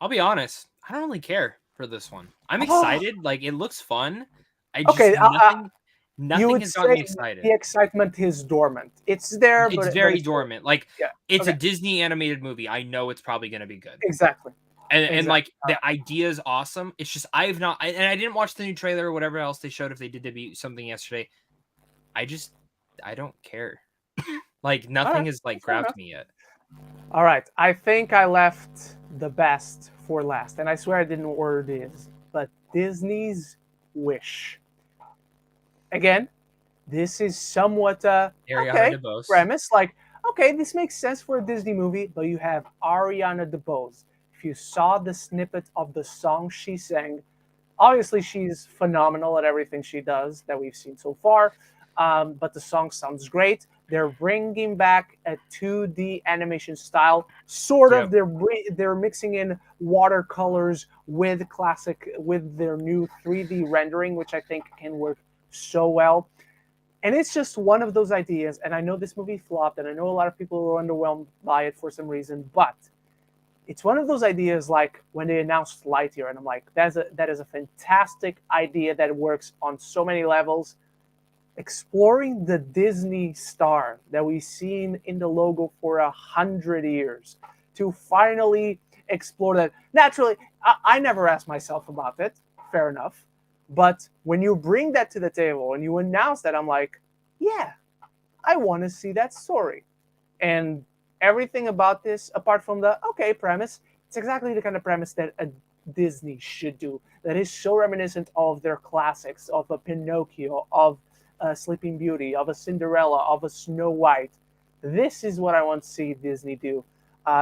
I'll be honest. I don't really care for this one. I'm excited. Like, it looks fun. Nothing has got me excited. The excitement is dormant. It's there, but it's very dormant. Like, it's a Disney animated movie. I know it's probably going to be good. Exactly. And like, the idea is awesome. It's just, I didn't watch the new trailer or whatever else they showed if they did debut something yesterday. I don't care. Like, nothing has like grabbed me yet. All right. I think I left the best for last. And I swear I didn't order this. But Disney's Wish. Again, this is somewhat premise. Like, okay, this makes sense for a Disney movie, but you have Ariana DeBose. If you saw the snippet of the song she sang, obviously she's phenomenal at everything she does that we've seen so far. But the song sounds great. They're bringing back a 2D animation style, sort of. They're mixing in watercolors with their new 3D rendering, which I think can work so well. And it's just one of those ideas. And I know this movie flopped, and I know a lot of people were underwhelmed by it for some reason, but it's one of those ideas like when they announced Lightyear, and I'm like, that is a fantastic idea that works on so many levels. Exploring the Disney star that we've seen in the logo for 100 years, to finally explore that. Naturally, I never asked myself about it. Fair enough. But when you bring that to the table and you announce that, I'm like, yeah, I want to see that story. And everything about this, apart from the premise, it's exactly the kind of premise that a Disney should do. That is so reminiscent of their classics, of a Pinocchio, of a Sleeping Beauty, of a Cinderella, of a Snow White. This is what I want to see Disney do.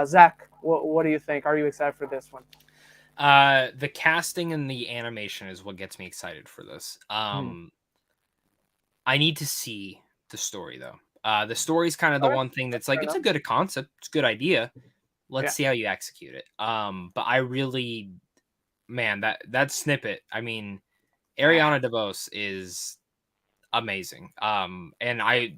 Zach, what do you think? Are you excited for this one? The casting and the animation is what gets me excited for this. I need to see the story though. The story is kind of the one thing that's like, it's a good concept, it's a good idea. Let's see how you execute it. But I really, man, that snippet. I mean, Ariana DeBose is amazing. And I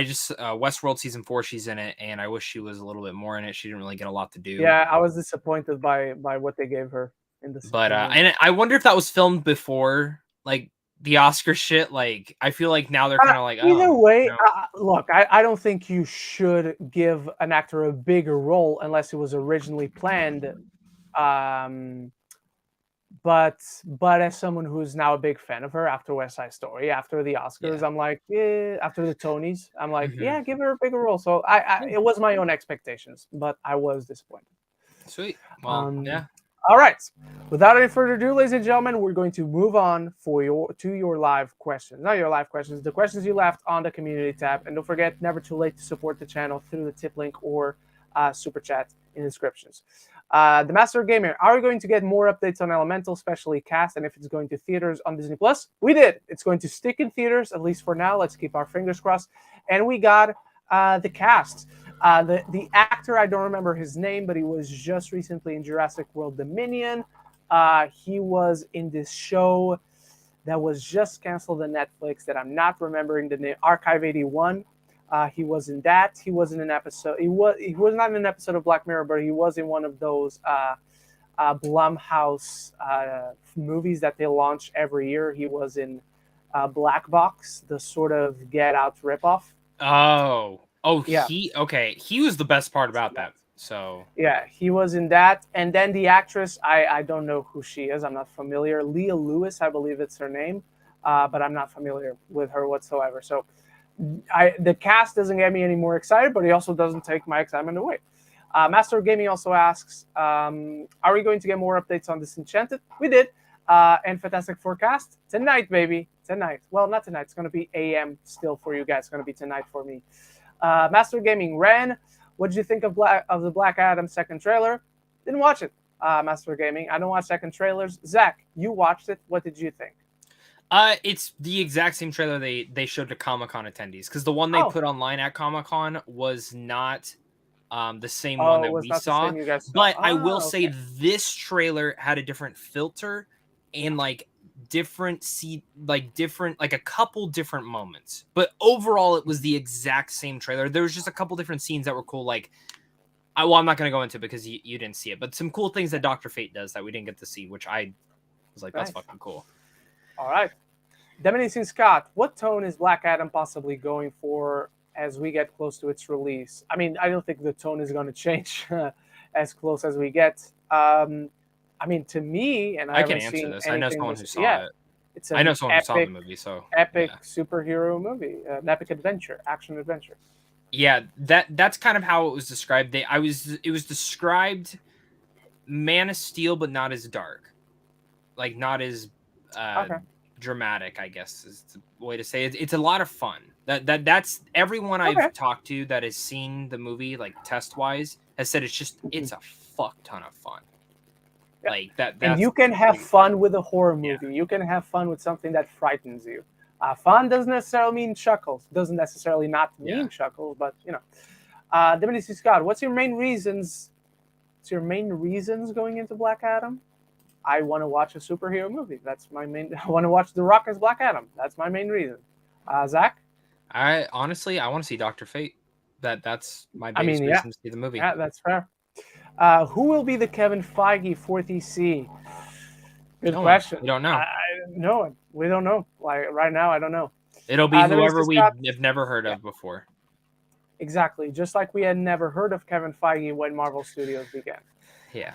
just Westworld season 4, she's in it, and I wish she was a little bit more in it. She didn't really get a lot to do. Yeah, I was disappointed by what they gave her in this. But and I wonder if that was filmed before like the Oscar shit. Like, I feel like now they're kind of like, either way, Look, I don't think you should give an actor a bigger role unless it was originally planned. But as someone who's now a big fan of her after West Side Story, after the Oscars, I'm like, yeah. After the Tonys, I'm like, yeah, give her a bigger role. So it was my own expectations, but I was disappointed. Sweet. Well, yeah. All right. Without any further ado, ladies and gentlemen, we're going to move on to your live questions. Not your live questions, the questions you left on the community tab. And don't forget, never too late to support the channel through the tip link or super chat in the descriptions. The Master Gamer, are we going to get more updates on Elemental, especially cast, and if it's going to theaters on Disney Plus? We did. It's going to stick in theaters, at least for now. Let's keep our fingers crossed. And we got the cast. The actor, I don't remember his name, but he was just recently in Jurassic World Dominion. He was in this show that was just canceled on Netflix that I'm not remembering the name, Archive 81. He was in that. He was in an episode. He was not in an episode of Black Mirror, but he was in one of those Blumhouse movies that they launch every year. He was in Black Box, the sort of Get Out ripoff. Yeah. He was the best part about that. So yeah, he was in that. And then the actress, I don't know who she is. I'm not familiar. Leah Lewis, I believe it's her name, but I'm not familiar with her whatsoever. So the cast doesn't get me any more excited, but he also doesn't take my excitement away. Master of Gaming also asks, are we going to get more updates on Disenchanted? We did. And Fantastic Forecast tonight, baby. Tonight. Well, not tonight. It's going to be AM still for you guys. It's going to be tonight for me. Master of Gaming, Ren, what did you think of the Black Adam second trailer? Didn't watch it, Master of Gaming. I don't watch second trailers. Zach, you watched it. What did you think? It's the exact same trailer they showed to Comic-Con attendees, because the one they put online at Comic-Con was not the same one that we saw. But I will say this trailer had a different filter and like a couple different moments. But overall, it was the exact same trailer. There was just a couple different scenes that were cool. Like, I'm not going to go into because you didn't see it, but some cool things that Dr. Fate does that we didn't get to see, which I was like, that's fucking cool. All right. Demonic Scott, what tone is Black Adam possibly going for as we get close to its release? I mean, I don't think the tone is going to change as close as we get. I mean, to me, and I can answer this. I know someone who saw it. I know someone who saw the movie. So epic superhero movie, an epic adventure, action adventure. Yeah, that's kind of how it was described. It was described Man of Steel, but not as dark, like not as dramatic, I guess is the way to say it. It's a lot of fun. That's everyone I've talked to that has seen the movie, like test wise, has said it's a fuck ton of fun. Yeah. Like that. And you can have fun with a horror movie. Yeah. You can have fun with something that frightens you. Fun doesn't necessarily mean chuckles. Doesn't necessarily not mean chuckles, but you know. Dominic Scott, what's your main reasons? What's your main reasons going into Black Adam? I want to watch a superhero movie. That's my main. I want to watch The Rock as Black Adam. That's my main reason. Zach? I want to see Dr. Fate. That's my biggest reason to see the movie. Yeah, that's fair. Who will be the Kevin Feige 4th EC? Good question. We don't know. No, we don't know. Like right now, I don't know. It'll be whoever we have never heard of before. Exactly. Just like we had never heard of Kevin Feige when Marvel Studios began. Yeah.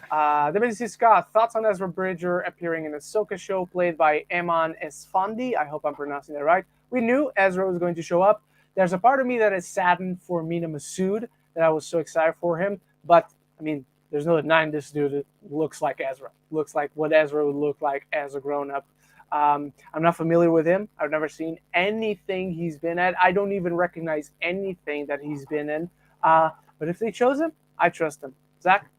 Dominic Scott, thoughts on Ezra Bridger appearing in a Ahsoka show played by Eman Esfandi? I hope I'm pronouncing that right. We knew Ezra was going to show up. There's a part of me that is saddened for Mina Masood that I was so excited for him. But, I mean, there's no denying this dude looks like Ezra. Looks like what Ezra would look like as a grown-up. I'm not familiar with him. I've never seen anything he's been at. I don't even recognize anything that he's been in. But if they chose him, I trust him. Zach?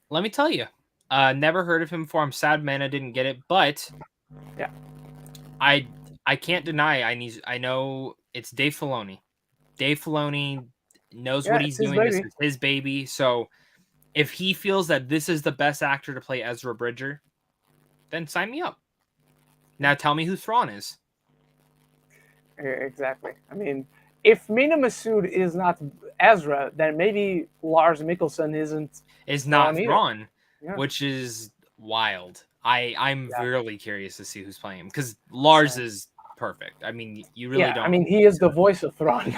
Let me tell you, never heard of him before. I'm sad Mana didn't get it, but yeah, I can't deny. I know it's Dave Filoni. Dave Filoni knows what he's doing. This is his baby. So if he feels that this is the best actor to play Ezra Bridger, then sign me up. Now tell me who Thrawn is. Exactly. I mean, if Mina Masood is not Ezra, then maybe Lars Mikkelsen is not Thrawn, which is wild. I'm really curious to see who's playing him because Lars is perfect. I mean, you really don't. I mean, he is the voice of Thrawn.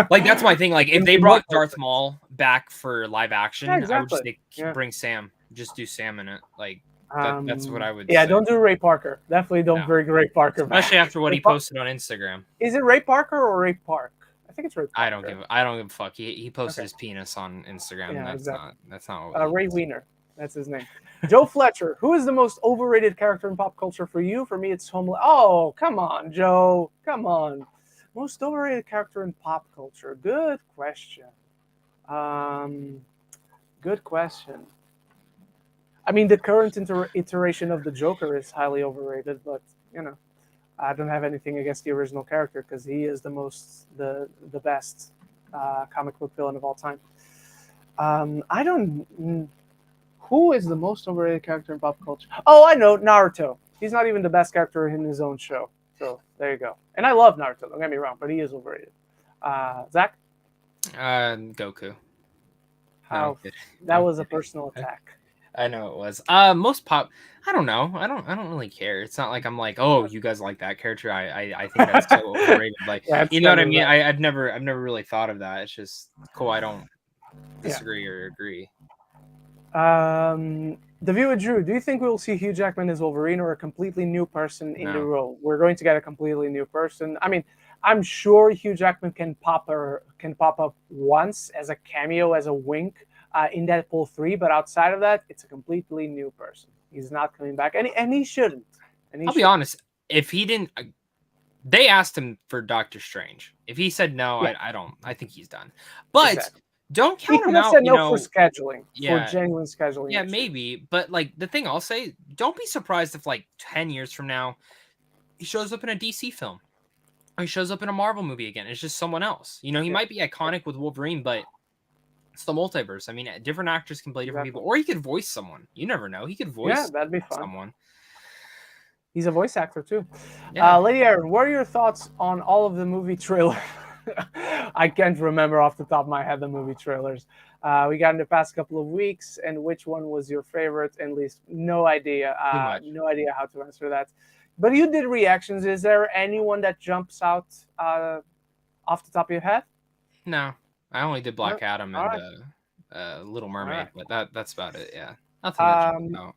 Like, that's my thing. Like, if they brought Darth Maul back for live action, I would just bring Sam. Just do Sam in it. Like, that's what I would say. Don't do Ray Parker. Definitely don't bring Ray Parker back. Especially after what he posted on Instagram. Is it Ray Parker or Ray Park? I think it's Ray Parker. I don't give a fuck. He posted his penis on Instagram. Yeah, that's not what Ray Wiener. That's his name. Joe Fletcher, who is the most overrated character in pop culture for you? For me, it's Homelander. Oh, come on, Joe. Come on. Most overrated character in pop culture. Good question. Good question. I mean, the current iteration of the Joker is highly overrated, but, I don't have anything against the original character because he is the best comic book villain of all time. Who is the most overrated character in pop culture? Oh, I know, Naruto. He's not even the best character in his own show. So there you go. And I love Naruto, don't get me wrong, but he is overrated. Zach? Goku. How? That was a personal attack. I know it was. Most pop. I don't know. I don't really care. It's not like I'm like, oh, you guys like that character. I think that's so overrated. Like, you know what I mean? I've never really thought of that. It's just cool. I don't disagree or agree. The viewer Drew, do you think we will see Hugh Jackman as Wolverine or a completely new person in the role? We're going to get a completely new person. I mean, I'm sure Hugh Jackman can pop up once as a cameo, as a wink in Deadpool 3, but outside of that, it's a completely new person. He's not coming back, and he shouldn't. I'll be honest, if he didn't, they asked him for Doctor Strange. If he said no, I think he's done. But don't count him out. He could have said no for scheduling, for genuine scheduling. Yeah, maybe. But like the thing I'll say, don't be surprised if like 10 years from now, he shows up in a DC film, or he shows up in a Marvel movie again. It's just someone else. He might be iconic with Wolverine, but it's the multiverse. I mean, different actors can play different people, or he could voice someone. You never know. He could voice that'd be fun. Someone. He's a voice actor too. Yeah. Lady Aaron, what are your thoughts on all of the movie trailers? I can't remember off the top of my head the movie trailers we got in the past couple of weeks, and which one was your favorite and least. No idea. No idea how to answer that. But you did reactions. Is there anyone that jumps out off the top of your head? No, I only did Black Adam and Little Mermaid, but that's about it. Yeah, nothing that jumped out.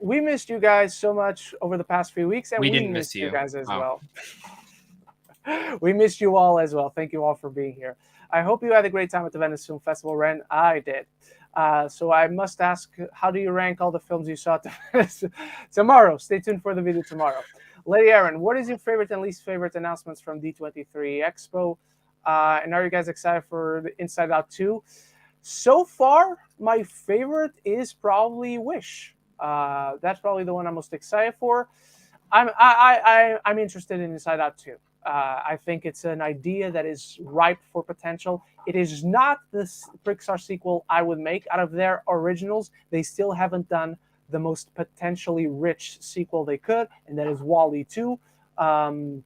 We missed you guys so much over the past few weeks, and we didn't miss you guys as well. We missed you all as well. Thank you all for being here. I hope you had a great time at the Venice Film Festival, Ren. I did. So I must ask, how do you rank all the films you saw tomorrow? Stay tuned for the video tomorrow. Lady Aaron, what is your favorite and least favorite announcements from D23 Expo? And are you guys excited for the Inside Out 2? So far, my favorite is probably Wish. That's probably the one I'm most excited for. I'm interested in Inside Out 2. I think it's an idea that is ripe for potential. It is not the Pixar sequel I would make out of their originals. They still haven't done the most potentially rich sequel they could, and that is WALL-E 2. But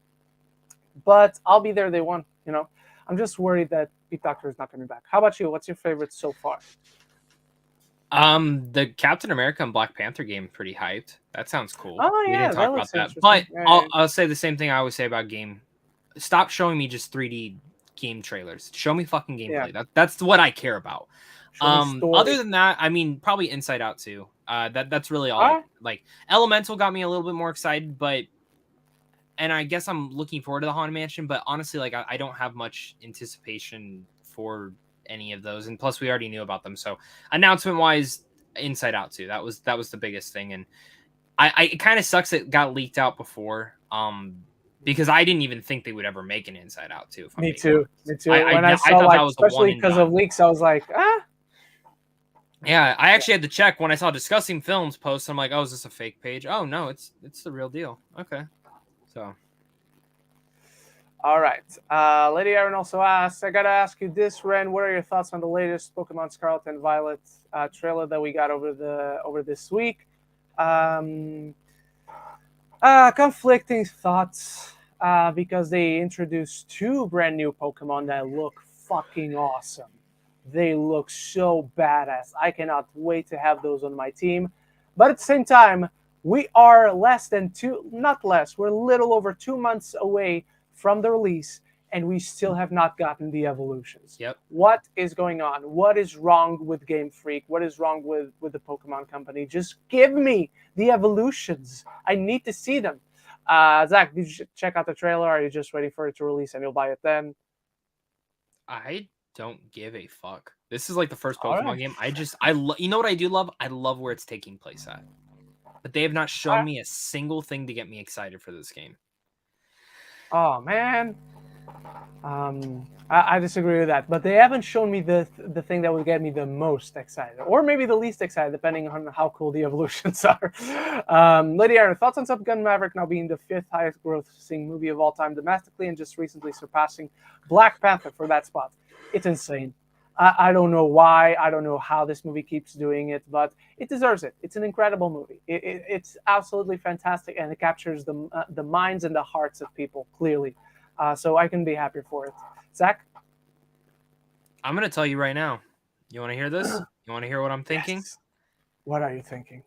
I'll be there day one. I'm just worried that Pete Docter is not coming back. How about you? What's your favorite so far? The Captain America and Black Panther game, pretty hyped. That sounds cool. Oh, yeah, we didn't talk about that. But I'll say the same thing I always say about game. Stop showing me just 3D game trailers. Show me fucking gameplay. Yeah. That's what I care about. Other than that, I mean, probably Inside Out too. That's really all. Like Elemental got me a little bit more excited, and I guess I'm looking forward to the Haunted Mansion. But honestly, like I don't have much anticipation for any of those, and plus we already knew about them. So announcement wise, Inside Out too. That was the biggest thing, and it kind of sucks it got leaked out before. Because I didn't even think they would ever make an Inside Out too. Me too. When I saw that was especially because of leaks, I was like, Yeah, I actually had to check when I saw Discussing Films post. I'm like, oh, is this a fake page? Oh no, it's the real deal. Okay, so. All right. Lady Aaron also asks, I gotta ask you this, Ren. What are your thoughts on the latest Pokemon Scarlet and Violet trailer that we got over this week? Conflicting thoughts because they introduced 2 brand new Pokemon that look fucking awesome. They look so badass. I cannot wait to have those on my team. But at the same time, We are we're a little over 2 months away from the release, and we still have not gotten the evolutions. Yep. What is going on? What is wrong with Game Freak? What is wrong with the Pokemon Company? Just give me the evolutions. I need to see them. Zach, did you check out the trailer? Are you just waiting for it to release and you'll buy it then? I don't give a fuck. This is like the first Pokemon game. You know what I do love? I love where it's taking place at. But they have not shown me a single thing to get me excited for this game. Oh man. I disagree with that, but they haven't shown me the thing that would get me the most excited, or maybe the least excited, depending on how cool the evolutions are. Lady Aaron, thoughts on Gun Maverick now being the 5th highest grossing movie of all time domestically and just recently surpassing Black Panther for that spot? It's insane. I don't know why. I don't know how this movie keeps doing it, but it deserves it. It's an incredible movie. It's absolutely fantastic, and it captures the minds and the hearts of people clearly. So I can be happy for it. Zach? I'm going to tell you right now. You want to hear this? You want to hear what I'm thinking? Yes. What are you thinking?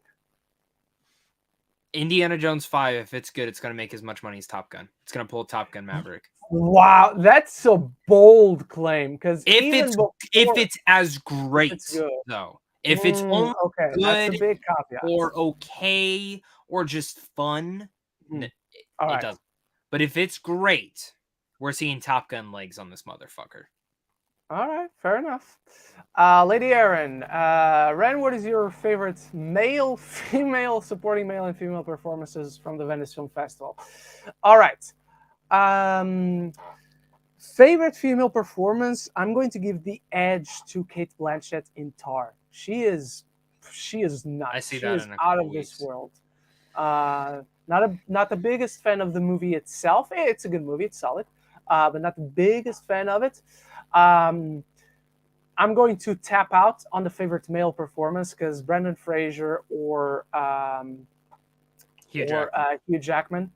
Indiana Jones 5, if it's good, it's going to make as much money as Top Gun. It's going to pull Top Gun Maverick. Wow, that's a bold claim. Because if it's as great, though. If it's only okay, good that's a big caveat. or okay or just fun, it doesn't. But if it's great, we're seeing Top Gun legs on this motherfucker. All right, fair enough. Lady Aaron, Ren, what is your favorite male, female, supporting male and female performances from the Venice Film Festival? All right. Favorite female performance, I'm going to give the edge to Cate Blanchett in Tar. She is nuts. I see she that is in a out of weeks. This world. Not the biggest fan of the movie itself. It's a good movie. It's solid, but not the biggest fan of it. I'm going to tap out on the favorite male performance because Brendan Fraser or Hugh Jackman.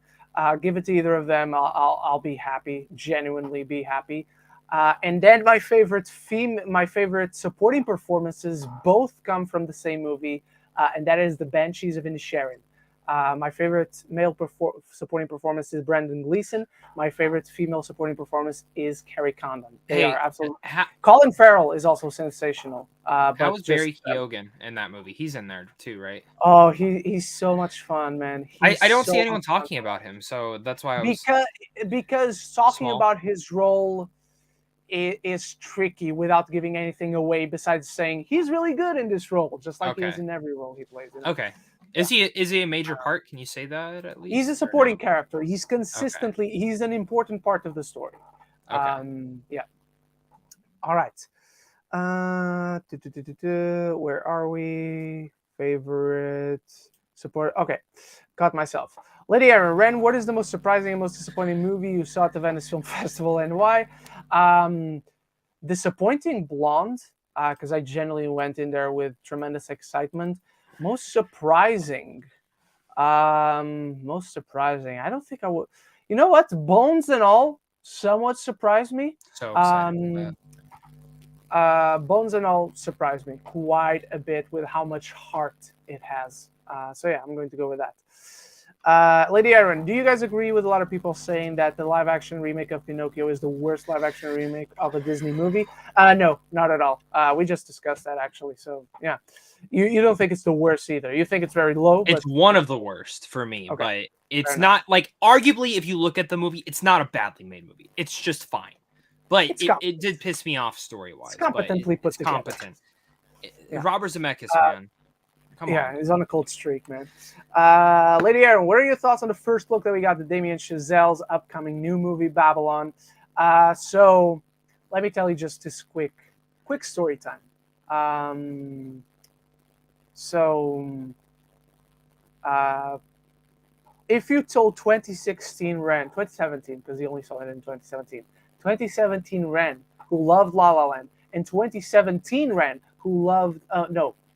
Give it to either of them. I'll be happy. Genuinely be happy. And then my favorite supporting performances both come from the same movie, and that is The Banshees of Inisherin. My favorite male supporting performance is Brendan Gleeson. My favorite female supporting performance is Carrie Condon. They are absolutely. Colin Farrell is also sensational. How was Barry Keoghan in that movie? He's in there too, right? Oh, he's so much fun, man. I don't see anyone talking about him, so that's why I was because talking about his role is tricky without giving anything away. Besides saying he's really good in this role, just like he is in every role he plays. Okay. Is he a major part? Can you say that at least? He's a supporting character. He's consistently he's an important part of the story. Okay. Yeah. All right. Where are we? Favorite support. Okay. Got myself. Lady Aaron, Ren, what is the most surprising and most disappointing movie you saw at the Venice Film Festival and why? Disappointing Blonde, because I genuinely went in there with tremendous excitement. Most surprising. I don't think I would. You know what? Bones and All somewhat surprised me. So excited. Bones and All surprised me quite a bit with how much heart it has. So yeah, I'm going to go with that. Lady Aaron, do you guys agree with a lot of people saying that the live-action remake of Pinocchio is the worst live-action remake of a Disney movie? No, not at all. We just discussed that, actually. So, yeah. You don't think it's the worst either. You think it's very low? It's one of the worst for me, but it's not, like, arguably, if you look at the movie, it's not a badly made movie. It's just fine. But it did piss me off story-wise. It's competently put together. Competent. Robert Zemeckis, man. Come on. He's on a cold streak, man. Lady Aaron, what are your thoughts on the first look that we got, the Damien Chazelle's upcoming new movie, Babylon? So let me tell you just this quick story time. If you told 2017, because he only saw it in 2017 Ren, who loved La La Land, and 2017 Ren, who loved,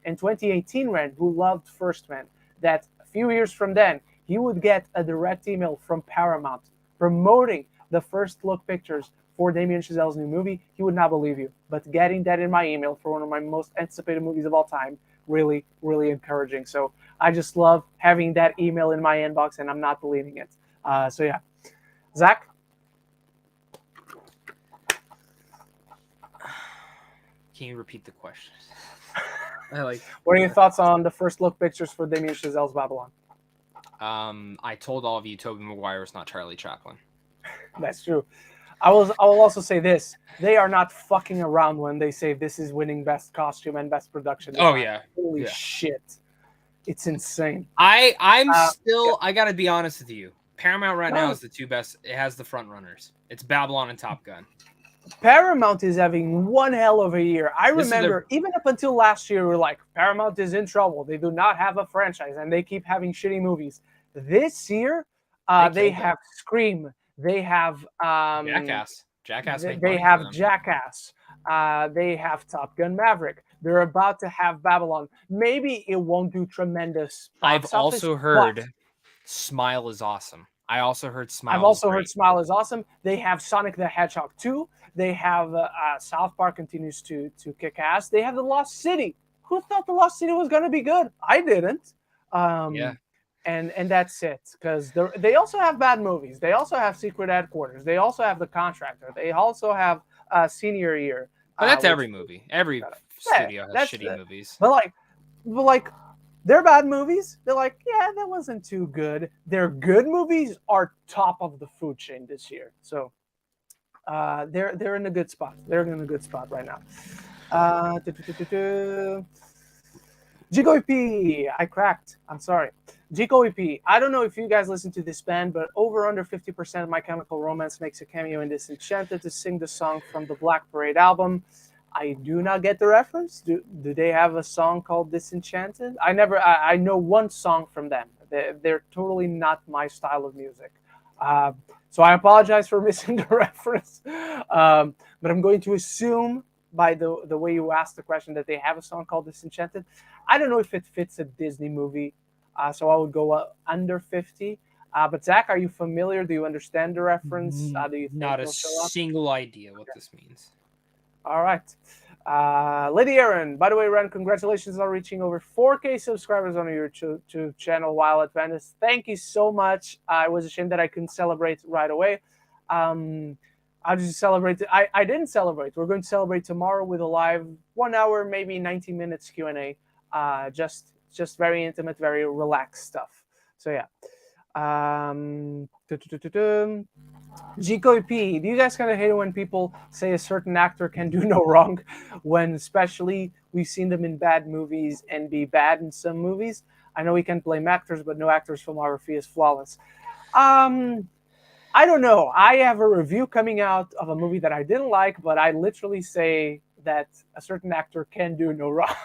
and 2018 Ren, who loved First Man, that a few years from then, he would get a direct email from Paramount promoting the first look pictures for Damien Chazelle's new movie, he would not believe you. But getting that in my email for one of my most anticipated movies of all time really, really encouraging. So I just love having that email in my inbox, and I'm not deleting it. So yeah, Zach. Can you repeat the question? What are your thoughts on the first look pictures for Damien Chazelle's Babylon? I told all of you, Tobey Maguire is not Charlie Chaplin. That's true. I will also say this: they are not fucking around when they say this is winning best costume and best production design. Oh yeah, holy shit, it's insane. I'm still. Yeah. I gotta be honest with you. Paramount right now is the two best. It has the front runners. It's Babylon and Top Gun. Paramount is having one hell of a year. I remember even up until last year, we're like, Paramount is in trouble. They do not have a franchise, and they keep having shitty movies. This year, they have Scream. They have Jackass. They have Jackass. They have Top Gun Maverick. They're about to have Babylon. Maybe it won't do tremendous. I've also heard Smile is awesome. I also heard Smile. I've also heard Smile is awesome. They have Sonic the Hedgehog 2. They have South Park continues to kick ass. They have The Lost City. Who thought The Lost City was going to be good? I didn't. Yeah. And that's it. Because they also have bad movies. They also have Secret Headquarters. They also have The Contractor. They also have Senior Year. But that's every movie. Every studio has shitty movies. But like, they're bad movies. They're like, yeah, that wasn't too good. Their good movies are top of the food chain this year. So they're in a good spot. They're in a good spot right now. Jigo EP, I cracked. I'm sorry. Jigo EP, I don't know if you guys listen to this band, but over under 50% of My Chemical Romance makes a cameo in Disenchanted to sing the song from the Black Parade album. I do not get the reference. Do they have a song called Disenchanted? I know one song from them. They're totally not my style of music. So I apologize for missing the reference. But I'm going to assume by the way you asked the question that they have a song called Disenchanted. I don't know if it fits a Disney movie. So I would go under 50. But Zach, are you familiar? Do you understand the reference? Do you think not a single idea what this means. All right. Lady Aaron, by the way, Ren, congratulations on reaching over 4K subscribers on your YouTube channel while at Venice. Thank you so much. I was ashamed that I couldn't celebrate right away. I just celebrated. I didn't celebrate. We're going to celebrate tomorrow with a live 1 hour, maybe 90 minutes Q&A. Just very intimate, very relaxed stuff. So yeah. Gico EP, do you guys kind of hate it when people say a certain actor can do no wrong, when especially we've seen them in bad movies and be bad in some movies? I know we can't blame actors, but no actor's filmography is flawless. I don't know. I have a review coming out of a movie that I didn't like, but I literally say that a certain actor can do no wrong.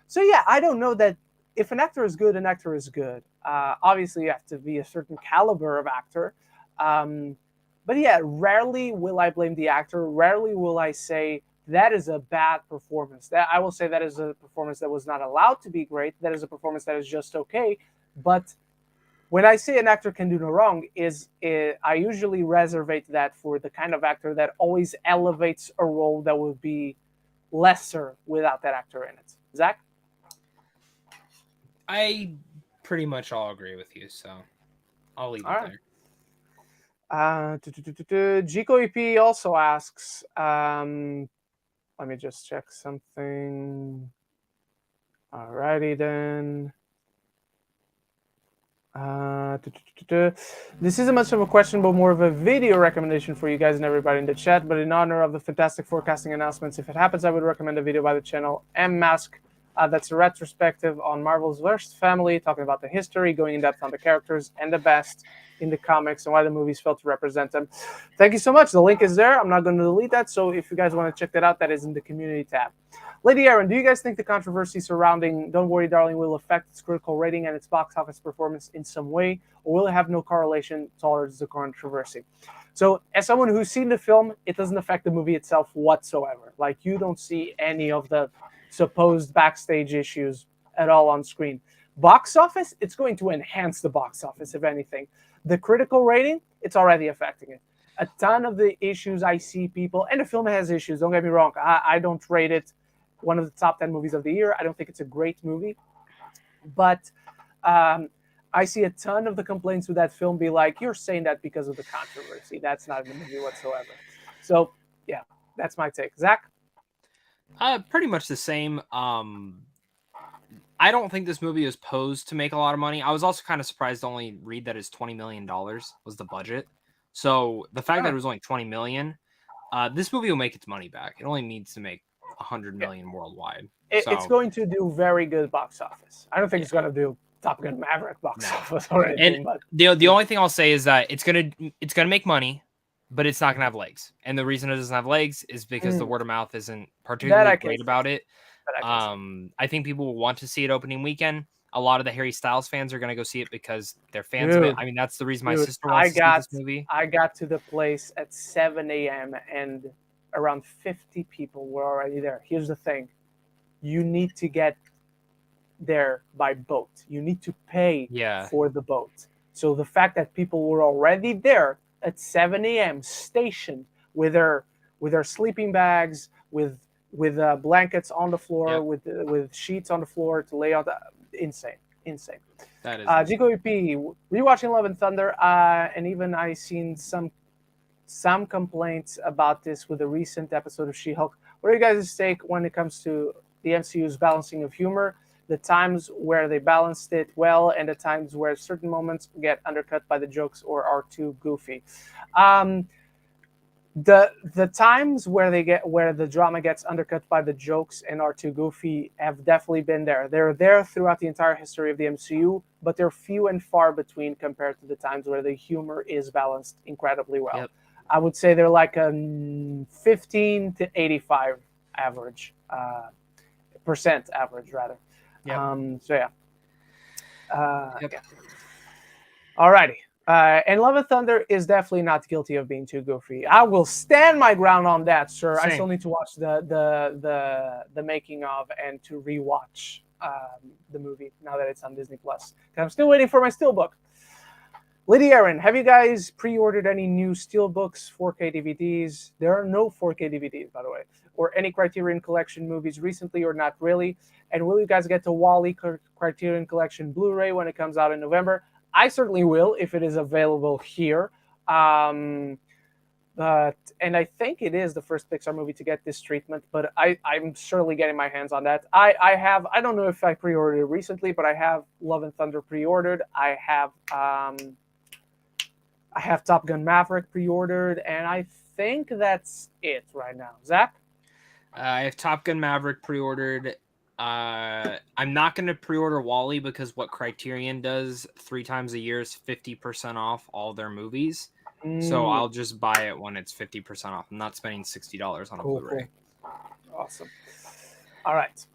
So yeah, I don't know that if an actor is good, an actor is good. Obviously, you have to be a certain caliber of actor. But yeah, rarely will I blame the actor. Rarely will I say that is a bad performance. That I will say that is a performance that was not allowed to be great. That is a performance that is just okay. But when I say an actor can do no wrong, I usually reserve that for the kind of actor that always elevates a role that would be lesser without that actor in it. Zach? I pretty much all agree with you, so I'll leave it there. Gico EP also asks, let me just check something. Alrighty then. This isn't much of a question, but more of a video recommendation for you guys and everybody in the chat. But in honor of the fantastic forecasting announcements, if it happens, I would recommend a video by the channel M-Mask. That's a retrospective on Marvel's Worst Family, talking about the history, going in depth on the characters and the best in the comics and why the movies failed to represent them. Thank you so much. The link is there. I'm not going to delete that. So if you guys want to check that out, that is in the community tab. Lady Aaron, do you guys think the controversy surrounding Don't Worry Darling will affect its critical rating and its box office performance in some way, or will it have no correlation towards the controversy? So as someone who's seen the film, it doesn't affect the movie itself whatsoever. Like, you don't see any of the supposed backstage issues at all on screen. Box office, it's going to enhance the box office, if anything. The critical rating, it's already affecting it. A ton of the issues I see people, and the film has issues, don't get me wrong, I don't rate it one of the top 10 movies of the year. I don't think it's a great movie, but I see a ton of the complaints with that film be like, you're saying that because of the controversy. That's not in the movie whatsoever. So, yeah, that's my take. Zach? Pretty much the same. I don't think this movie was posed to make a lot of money. I was also kind of surprised to only read that it's $20 million was the budget. So the fact that it was only $20 million, this movie will make its money back. It only needs to make $100 million worldwide. It's going to do very good box office. I don't think it's going to do Top Gun Maverick box office or anything. And the only thing I'll say is that it's gonna make money, but it's not gonna have legs. And the reason it doesn't have legs is because the word of mouth isn't particularly great about it. I think people will want to see it opening weekend. A lot of the Harry Styles fans are gonna go see it because they're fans of it. I mean, that's the reason my sister wants to see this movie. I got to the place at 7 a.m. and around 50 people were already there. Here's the thing. You need to get there by boat. You need to pay for the boat. So the fact that people were already there at 7 a.m. stationed with their sleeping bags, with blankets on the floor, with sheets on the floor to lay out, insane. That is Gico EP, rewatching Love and Thunder, and even I seen some complaints about this with a recent episode of She-Hulk. What are you guys' take when it comes to the MCU's balancing of humor? The times where they balanced it well, and the times where certain moments get undercut by the jokes or are too goofy. The times where the drama gets undercut by the jokes and are too goofy have definitely been there. They're there throughout the entire history of the MCU, but they're few and far between compared to the times where the humor is balanced incredibly well. Yep. I would say they're like a 15 to 85 average, percent average rather. Yep. Alrighty. And Love and Thunder is definitely not guilty of being too goofy. I will stand my ground on that, sir. Same. I still need to watch the making of and to rewatch the movie now that it's on Disney Plus. I'm still waiting for my Steelbook. Lydia Aaron, have you guys pre-ordered any new Steelbooks, 4K DVDs? There are no 4K DVDs, by the way, or any Criterion Collection movies recently or not really. And will you guys get the WALL-E Criterion Collection Blu-ray when it comes out in November? I certainly will if it is available here. And I think it is the first Pixar movie to get this treatment, but I'm surely getting my hands on that. I don't know if I pre-ordered it recently, but I have Love and Thunder pre-ordered. I have Top Gun Maverick pre-ordered, and I think that's it right now. Zach? I have Top Gun Maverick pre-ordered. I'm not going to pre-order WALL-E because what Criterion does 3 times a year is 50% off all their movies. So I'll just buy it when it's 50% off. I'm not spending $60 on a Blu-ray. Cool. Awesome. All right.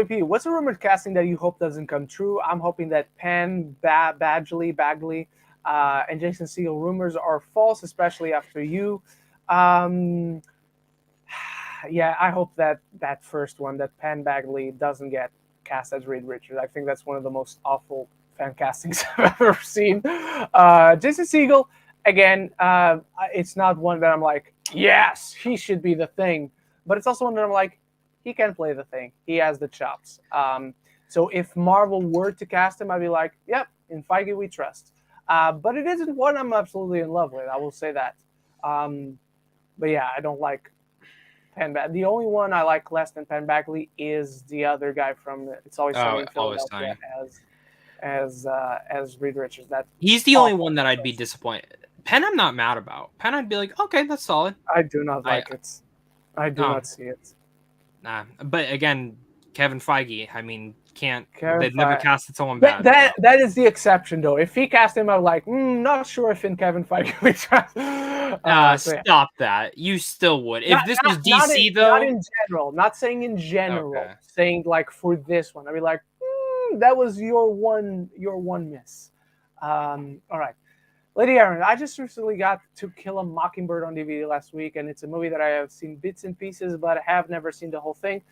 P, what's a rumored casting that you hope doesn't come true? I'm hoping that Penn Badgley, and Jason Segel rumors are false, especially after you. Yeah, I hope that first one, that Penn Badgley doesn't get cast as Reed Richards. I think that's one of the most awful fan castings I've ever seen. Jason Segel, again, it's not one that I'm like, yes, he should be the Thing. But it's also one that I'm like, he can play the Thing. He has the chops. So if Marvel were to cast him, I'd be like, yep, in Feige we trust. But it isn't one I'm absolutely in love with. I will say that. But yeah, I don't like Penn Badgley. The only one I like less than Penn Badgley is the other guy from It's Always Sunny in Philadelphia as Reed Richards. He's the only one that I'd be disappointed. Penn, I'm not mad about. Penn, I'd be like, okay, that's solid. I do not like it. I do not see it. Nah, but again, Kevin Feige. I mean, they've never casted someone bad. That is the exception, though. If he cast him, I'm like, not sure if in Kevin Feige we trust. Stop that. You still would. If this was DC, though. Not in general. Not saying in general. Okay. Saying like for this one, I'd be like, that was your one miss. All right. Lady Aaron, I just recently got To Kill a Mockingbird on DVD last week, and it's a movie that I have seen bits and pieces, but I have never seen the whole thing.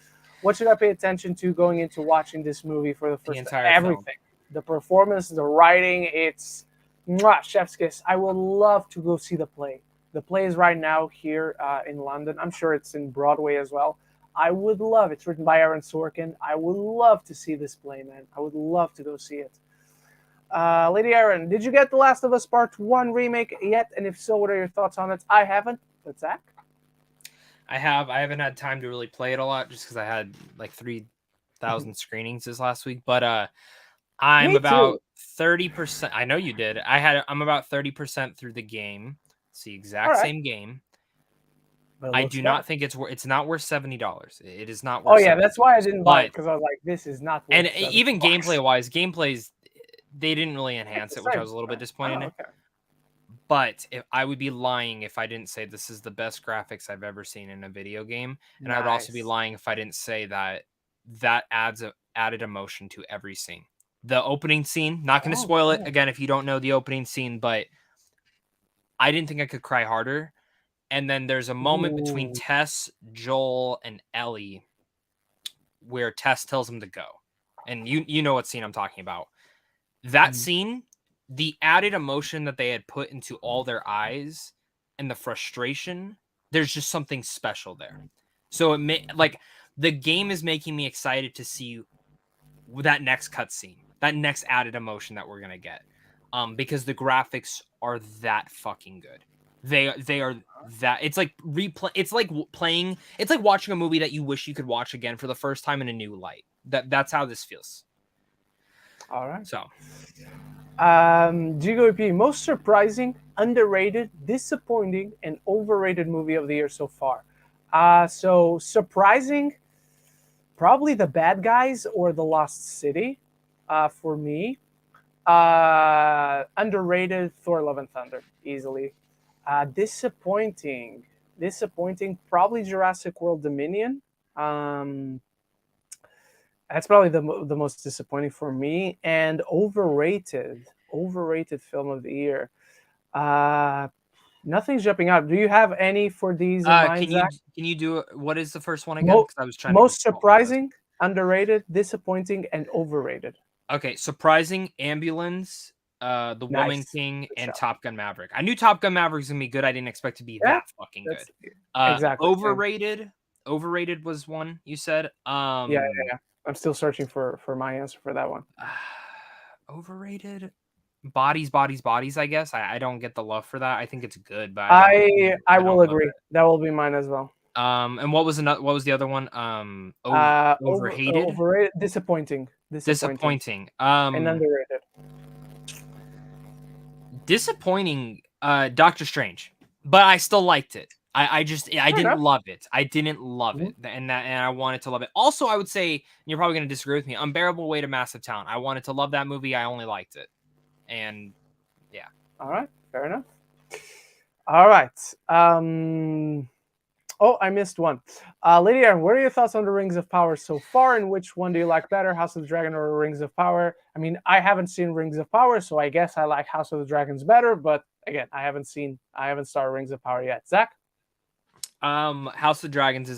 What should I pay attention to going into watching this movie for the first time? Everything. Film. The performance, the writing, it's chef's kiss. I would love to go see the play. The play is right now here in London. I'm sure it's in Broadway as well. I would love. It's written by Aaron Sorkin. I would love to see this play, man. I would love to go see it. Lady Aaron, did you get The Last of Us Part 1 remake yet? And if so, what are your thoughts on it? I haven't, but Zach? I haven't had time to really play it a lot just because I had like 3,000 screenings this last week. But I'm about 30%. I know you did. I'm about 30% through the game. It's the exact same game. I do not think it's not worth $70. It is not worth. Oh yeah, that's why I didn't buy it, because I was like, this is not worth. And even gameplays, they didn't really enhance it, which I was a little bit disappointed in. Okay. But I would be lying if I didn't say this is the best graphics I've ever seen in a video game, and I would also be lying if I didn't say that adds added emotion to every scene. The opening scene, not going to spoil it again if you don't know the opening scene, but I didn't think I could cry harder. And then there's a moment between Tess, Joel, and Ellie where Tess tells him to go. And you know what scene I'm talking about. That scene, the added emotion that they had put into all their eyes and the frustration, there's just something special there. So the game is making me excited to see that next cutscene, that next added emotion that we're going to get. Because the graphics are that fucking good. They are that it's like watching a movie that you wish you could watch again for the first time in a new light. That's how this feels. All right. So, GGOP, most surprising, underrated, disappointing, and overrated movie of the year so far. So surprising, probably The Bad Guys or The Lost City, for me. Underrated, Thor: Love and Thunder, easily. Disappointing, probably Jurassic World Dominion. That's probably the most disappointing for me. And overrated film of the year. Nothing's jumping out. Do you have any for these in mind, Zach? Can you do what is the first one again? Because I was trying most surprising, underrated, disappointing, and overrated. Okay, surprising, Ambulance, The Woman King, and Top Gun Maverick. I knew Top Gun Maverick was gonna be good. I didn't expect to be that fucking good. Exactly. Overrated was one you said. Yeah. I'm still searching for my answer for that one. Overrated. Bodies. I guess I don't get the love for that. I think it's good, but I will agree. That will be mine as well. And what was the other one? Overrated. Disappointing. And underrated. Disappointing. Doctor Strange, but I still liked it. I didn't love it. I didn't love it, and I wanted to love it. Also, I would say, and you're probably going to disagree with me, Unbearable Weight of Massive Talent. I wanted to love that movie. I only liked it, and yeah. All right, fair enough. All right. Oh, I missed one. Lady Aaron, what are your thoughts on the Rings of Power so far, and which one do you like better, House of the Dragon or Rings of Power? I mean, I haven't seen Rings of Power, so I guess I like House of the Dragons better, but again, I haven't started Rings of Power yet. Zach? House of the Dragons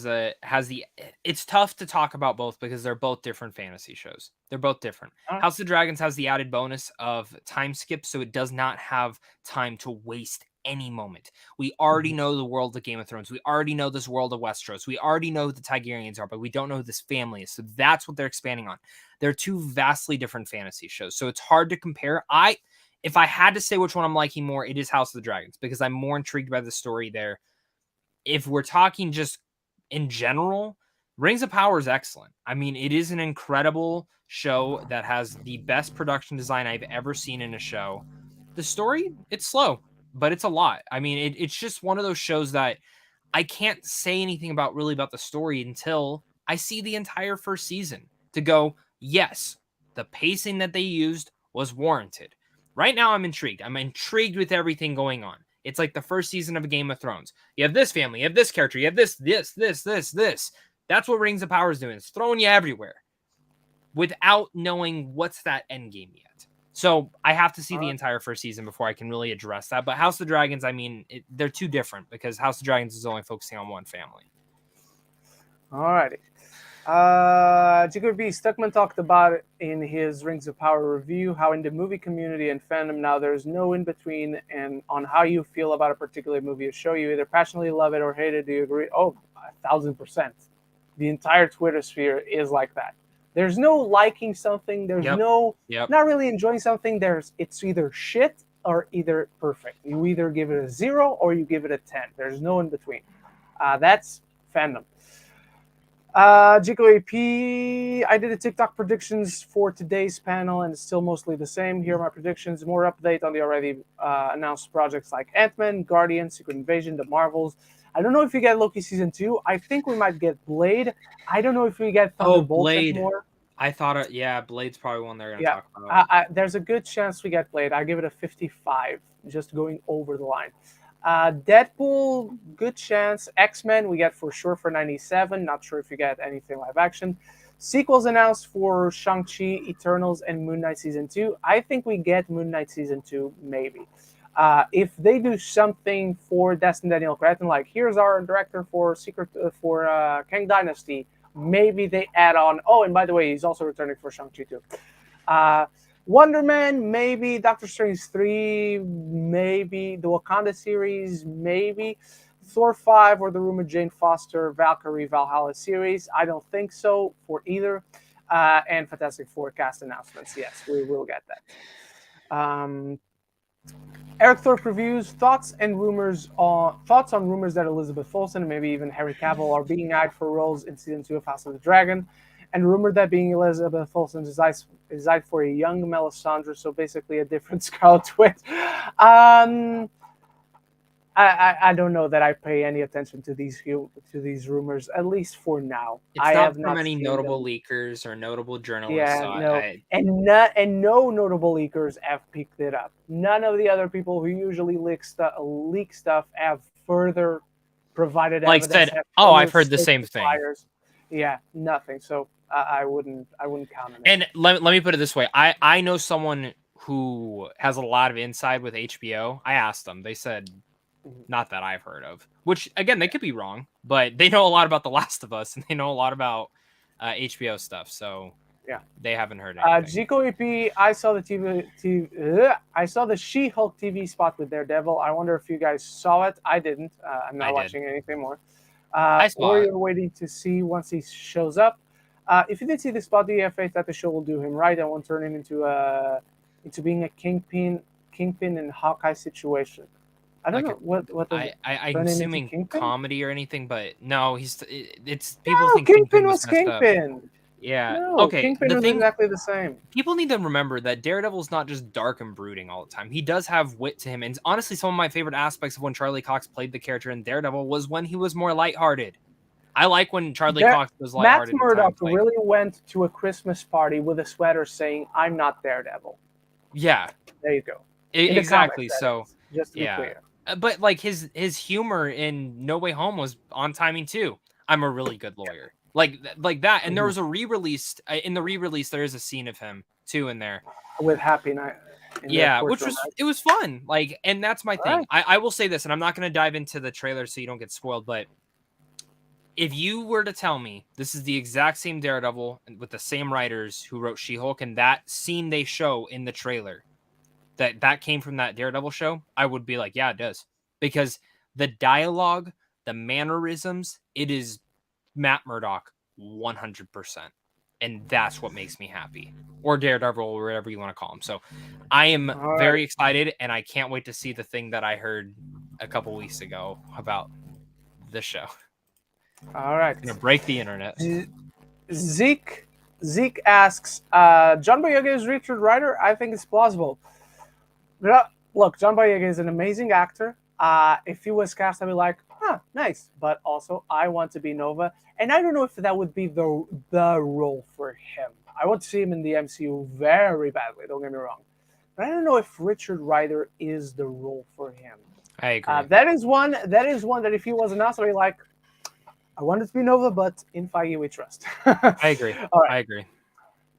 it's tough to talk about both because they're both different fantasy shows. They're both different. House of the Dragons has the added bonus of time skip, so it does not have time to waste any moment. We already know the world of Game of Thrones. We already know this world of Westeros. We already know who the Targaryens are, but we don't know who this family is. So that's what they're expanding on. They're two vastly different fantasy shows, so it's hard to compare. If I had to say which one I'm liking more, it is House of the Dragons because I'm more intrigued by the story there. If we're talking just in general, Rings of Power is excellent. I mean, it is an incredible show that has the best production design I've ever seen in a show. The story, it's slow, but it's a lot. I mean, it's just one of those shows that I can't say anything about the story until I see the entire first season to go, yes, the pacing that they used was warranted. Right now, I'm intrigued. I'm intrigued with everything going on. It's like the first season of a Game of Thrones. You have this family, you have this character, you have this. That's what Rings of Power is doing. It's throwing you everywhere without knowing what's that end game yet. So I have to see the entire first season before I can really address that. But House of the Dragons, I mean, they're two different because House of the Dragons is only focusing on one family. All righty. Jacob B. Stuckman talked about it in his Rings of Power review, how in the movie community and fandom now there's no in-between and on how you feel about a particular movie or show. You either passionately love it or hate it. Do you agree? Oh, 1,000%. the entire Twitter sphere is like that. There's no liking something. There's no not really enjoying something. It's either shit or either perfect. You either give it a 0 or you give it a 10. There's no in between. That's fandom. Jico AP, I did a TikTok predictions for today's panel, and it's still mostly the same. Here are my predictions. More update on the already announced projects like Ant-Man, Guardians, Secret Invasion, The Marvels. I don't know if we get Loki Season 2. I think we might get Blade. I don't know if we get Thunderbolts more. I thought Blade's probably one they're going to talk about. There's a good chance we get Blade. I give it a 55, just going over the line. Deadpool, good chance. X-Men, we get for sure for 97. Not sure if you get anything live action. Sequels announced for Shang-Chi, Eternals, and Moon Knight Season 2. I think we get Moon Knight Season 2, maybe. If they do something for Destin Daniel Cretton, like here's our director for Kang Dynasty, maybe they add on. Oh, and by the way, he's also returning for Shang-Chi too. Wonder Man, maybe. Doctor Strange 3, maybe. The Wakanda series, maybe. Thor 5 or the rumored Jane Foster, Valkyrie, Valhalla series. I don't think so for either. And Fantastic Four cast announcements. Yes, we will get that. Eric Thorpe reviews thoughts on rumors that Elizabeth Olsen and maybe even Henry Cavill are being eyed for roles in season 2 of House of the Dragon, and rumored that being Elizabeth Olsen is eyed for a young Melisandre, so basically a different Scarlet Witch. I don't know that I pay any attention to these rumors, at least for now. It's not from any notable leakers or notable journalists. And no notable leakers have picked it up. None of the other people who usually leak stuff have further provided evidence. Said, I've heard the same thing. Yeah, nothing. So I wouldn't count on it. And let me put it this way: I know someone who has a lot of inside with HBO. I asked them. They said. Not that I've heard of, which again, they could be wrong, but they know a lot about The Last of Us and they know a lot about HBO stuff. So yeah, they haven't heard anything. Zico EP, I saw I saw the She-Hulk TV spot with Daredevil. I wonder if you guys saw it. I didn't. I'm not watching anything more. Or you're waiting to see once he shows up. If you did see the spot, do you have faith that the show will do him right and won't turn him into being a kingpin in Hawkeye situation? I don't know what I'm assuming comedy or anything, but no, it's people think Kingpin was Kingpin. Yeah. No, okay. Kingpin was exactly the same. People need to remember that Daredevil's not just dark and brooding all the time. He does have wit to him, and honestly, some of my favorite aspects of when Charlie Cox played the character in Daredevil was when he was more lighthearted. I like when Charlie Cox was lighthearted. Matt Murdock really went to a Christmas party with a sweater saying, "I'm not Daredevil." Yeah. There you go. Exactly. So just to be clear. But like his humor in No Way Home was on timing too. I'm a really good lawyer, like that. And there was a re-release. In the re-release, there is a scene of him too in there with Happy Night. Yeah, which was fun. Like, and that's my thing. Right. I will say this, and I'm not going to dive into the trailer so you don't get spoiled. But if you were to tell me this is the exact same Daredevil with the same writers who wrote She-Hulk, and that scene they show in the trailer. That came from that Daredevil show, I would be like, yeah, it does. Because the dialogue, the mannerisms, it is Matt Murdock 100%. And that's what makes me happy. Or Daredevil, or whatever you want to call him. So I am very excited, and I can't wait to see the thing that I heard a couple weeks ago about the show. All right. It's going to break the internet. Zeke asks, John Boyega is Richard Rider? I think it's plausible. Look, John Boyega is an amazing actor. If he was cast, I'd be like, nice. But also, I want to be Nova. And I don't know if that would be the role for him. I want to see him in the MCU very badly, don't get me wrong. But I don't know if Richard Rider is the role for him. I agree. That is one that if he was announced, I'd be like, I want it to be Nova, but in Feige we trust. I agree. All right. I agree.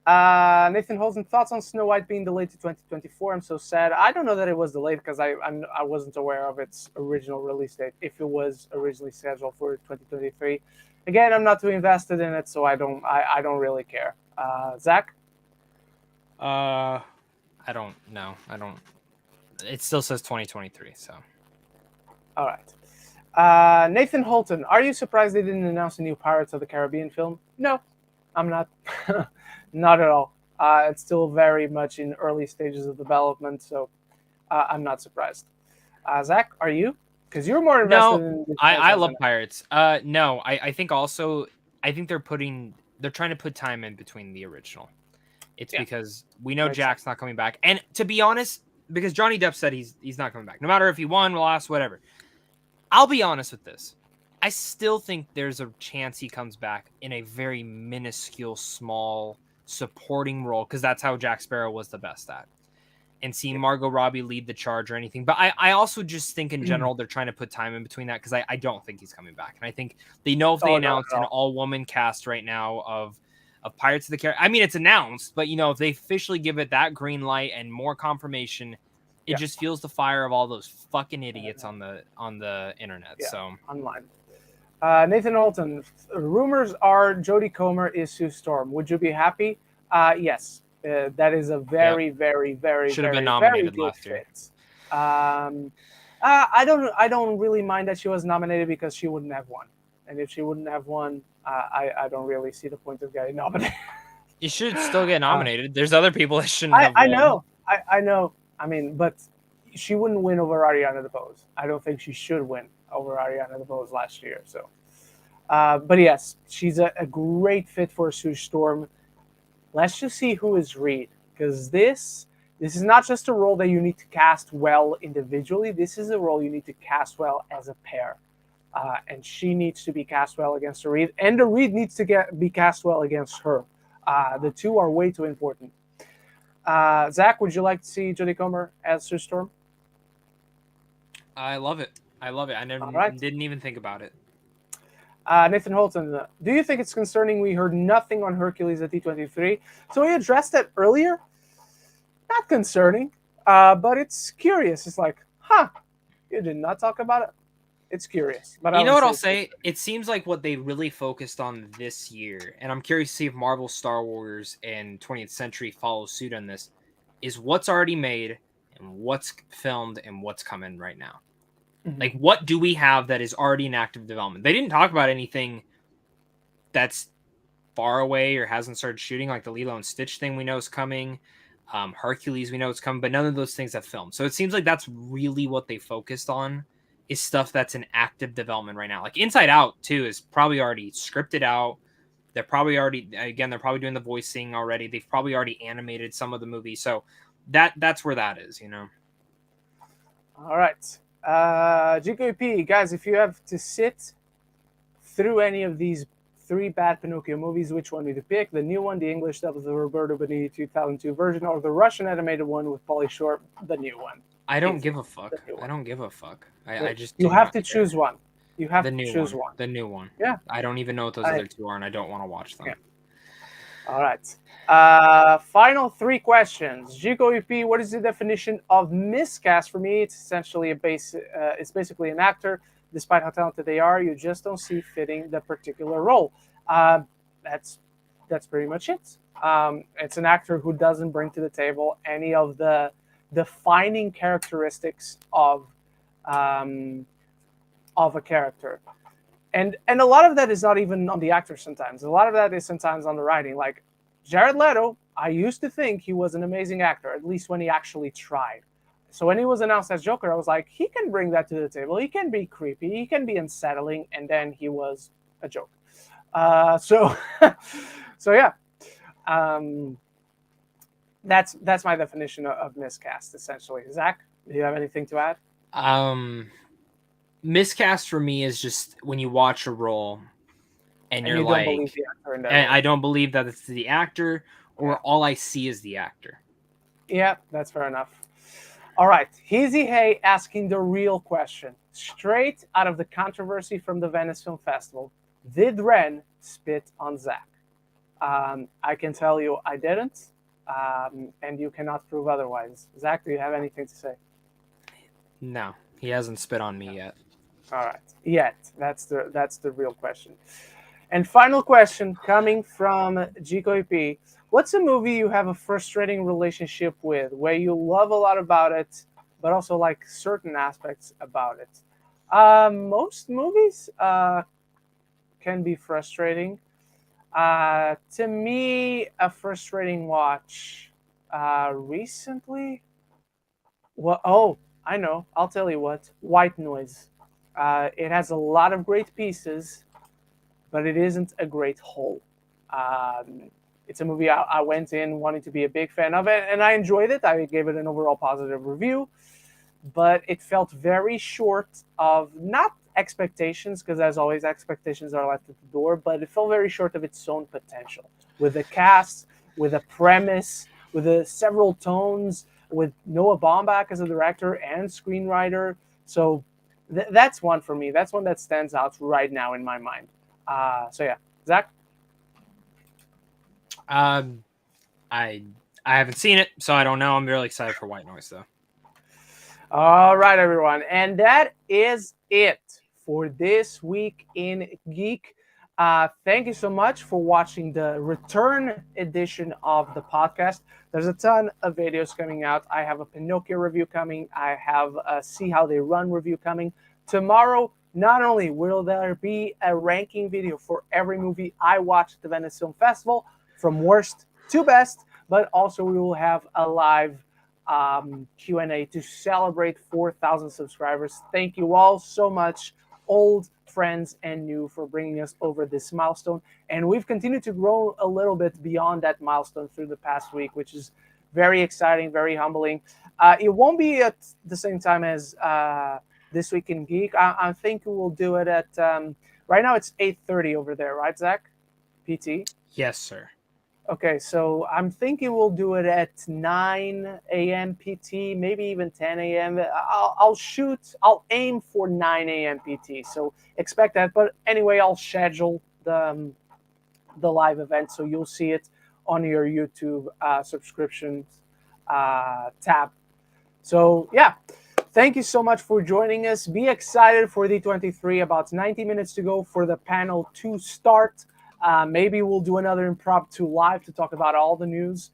Nathan Holden, thoughts on Snow White being delayed to 2024? I'm so sad. I don't know that it was delayed because I wasn't aware of its original release date. If it was originally scheduled for 2023, again, I'm not too invested in it, so I don't really care. Zach? I don't know. It still says 2023. So. All right. Nathan Holton, are you surprised they didn't announce a new Pirates of the Caribbean film? No, I'm not. Not at all. It's still very much in early stages of development, so I'm not surprised. Zach, are you? Because you're more invested in this I love Pirates. No, I think also I think they're trying to put time in between the original. It's because we know Jack's not coming back, and to be honest, because Johnny Depp said he's not coming back, no matter if he won, lost, whatever. I'll be honest with this. I still think there's a chance he comes back in a very minuscule, small supporting role, because that's how Jack Sparrow was the best at. And seeing Margot Robbie lead the charge or anything. But I also just think in general they're trying to put time in between that, because I don't think he's coming back. And I think they know if they announce an all-woman cast right now of Pirates of the Caribbean, I mean, it's announced, but, if they officially give it that green light and more confirmation, it just fuels the fire of all those fucking idiots on the internet. So online. Nathan Holton, rumors are Jodie Comer is Sue Storm. Would you be happy? Yes. That is a very, very, very, should have been nominated very last year. I don't really mind that she was nominated, because she wouldn't have won, and if she wouldn't have won, I don't really see the point of getting nominated. You should still get nominated. There's other people that shouldn't have won. I know. I mean, but she wouldn't win over Ariana DeBose. I don't think she should win over Ariana DeBose last year. So, but yes, she's a great fit for Sue Storm. Let's just see who is Reed, because this is not just a role that you need to cast well individually. This is a role you need to cast well as a pair, and she needs to be cast well against the Reed, and the Reed needs to be cast well against her. The two are way too important. Zach, would you like to see Jodie Comer as Sue Storm? I love it. I didn't even think about it. Nathan Holton, do you think it's concerning we heard nothing on Hercules at D23? So we addressed that earlier. Not concerning, but it's curious. It's like, you did not talk about it? It's curious. But you know what I'll say? It seems like what they really focused on this year, and I'm curious to see if Marvel, Star Wars, and 20th Century follow suit on this, is what's already made and what's filmed and what's coming right now. Like, what do we have that is already in active development? They didn't talk about anything that's far away or hasn't started shooting, like the Lilo and Stitch thing we know is coming. Hercules, we know it's coming, but none of those things have filmed. So it seems like that's really what they focused on, is stuff that's in active development right now. Like Inside Out, too, is probably already scripted out. They're probably doing the voicing already. They've probably already animated some of the movie. So that's where that is, All right. GKP, guys, if you have to sit through any of these 3 bad Pinocchio movies, which one would you pick? The new one, the English dub of the Roberto Benigni 2002 version, or the Russian animated one with Pauly Shore, the new one? I don't give a fuck. I don't give a fuck. I just you have to choose one. You have to choose one. The new one. Yeah. I don't even know what those other two are, and I don't want to watch them. Yeah. All right. Final 3 questions. Gico EP, what is the definition of miscast? For me, it's essentially it's basically an actor. Despite how talented they are, you just don't see fitting the particular role. That's pretty much it. It's an actor who doesn't bring to the table any of the defining characteristics of a character. And a lot of that is not even on the actor sometimes. A lot of that is sometimes on the writing. Like Jared Leto, I used to think he was an amazing actor, at least when he actually tried. So when he was announced as Joker, I was like, he can bring that to the table. He can be creepy. He can be unsettling. And then he was a joke. So yeah. That's my definition of miscast, essentially. Zach, do you have anything to add? Miscast for me is just when you watch a role and you're like, don't believe the actor in that role. I don't believe that it's the actor, or all I see is the actor. Yeah, that's fair enough. All right, Heezy Hay asking the real question, straight out of the controversy from the Venice Film Festival. Did Ren spit on Zach? I can tell you I didn't, and you cannot prove otherwise. Zach, do you have anything to say? No, he hasn't spit on me yet. All right, yet. That's the real question. And final question coming from Gico EP. What's a movie you have a frustrating relationship with, where you love a lot about it, but also like certain aspects about it? Most movies can be frustrating. To me, a frustrating watch recently. Well, oh, I know. I'll tell you what. White Noise. It has a lot of great pieces, but it isn't a great whole. It's a movie I went in wanting to be a big fan of it, and I enjoyed it. I gave it an overall positive review, but it felt very short of not expectations, because as always, expectations are left at the door, but it felt very short of its own potential. With a cast, with a premise, with several tones, with Noah Baumbach as a director and screenwriter. So that's one for me. That's one that stands out right now in my mind. So yeah, Zach. I haven't seen it, so I don't know. I'm really excited for White Noise, though. All right, everyone, and that is it for this week in Geek. Thank you so much for watching the return edition of the podcast. There's a ton of videos coming out. I have a Pinocchio review coming. I have a See How They Run review coming. Tomorrow, not only will there be a ranking video for every movie I watched at the Venice Film Festival, from worst to best, but also we will have a live Q&A to celebrate 4,000 subscribers. Thank you all so much, old friends and new, for bringing us over this milestone. And we've continued to grow a little bit beyond that milestone through the past week, which is very exciting, very humbling. It won't be at the same time as This Week in Geek. I think we'll do it at, right now it's 8:30 over there, right, Zach? PT? Yes, sir. Okay, so I'm thinking we'll do it at 9 a.m. PT, maybe even 10 a.m. I'll aim for 9 a.m. PT, so expect that. But anyway, I'll schedule the live event, so you'll see it on your YouTube subscriptions tab. So yeah, thank you so much for joining us. Be excited for D23. About 90 minutes to go for the panel to start. Maybe we'll do another impromptu live to talk about all the news.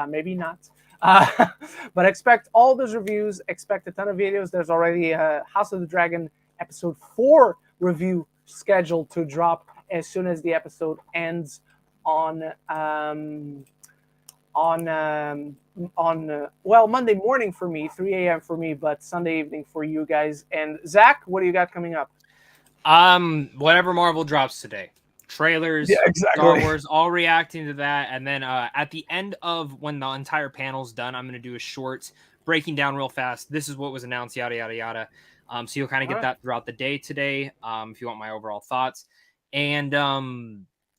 Maybe not. But expect all those reviews. Expect a ton of videos. There's already a House of the Dragon episode 4 review scheduled to drop as soon as the episode ends on Monday morning for me, 3 a.m. for me, but Sunday evening for you guys. And Zach, what do you got coming up? Whatever Marvel drops today. Trailers, yeah, exactly. Star Wars, all reacting to that. And then at the end of when the entire panel's done, I'm going to do a short breaking down real fast. This is what was announced, yada, yada, yada. So you'll kind of get that throughout the day today, if you want my overall thoughts. And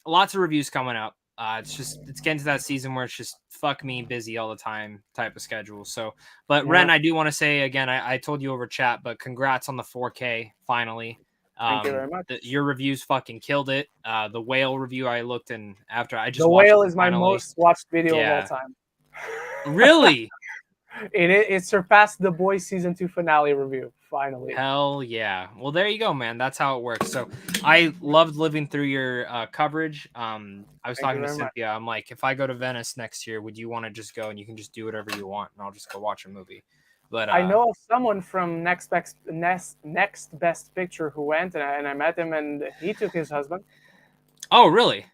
lots of reviews coming up. It's getting to that season where it's just fuck me busy all the time type of schedule. So, but Ren, I do want to say again, I told you over chat, but congrats on the 4K finally. Thank you very much. Your reviews fucking killed it. The whale review I looked in after I just the whale is my most watched video of all time. Really? It surpassed The Boys season 2 finale review. Finally. Hell yeah. Well, there you go, man. That's how it works. So I loved living through your coverage. I was talking to Cynthia. I'm like, if I go to Venice next year, would you want to just go and you can just do whatever you want and I'll just go watch a movie? But I know of someone from Next Best Picture who went, and I met him, and he took his husband. Oh, really?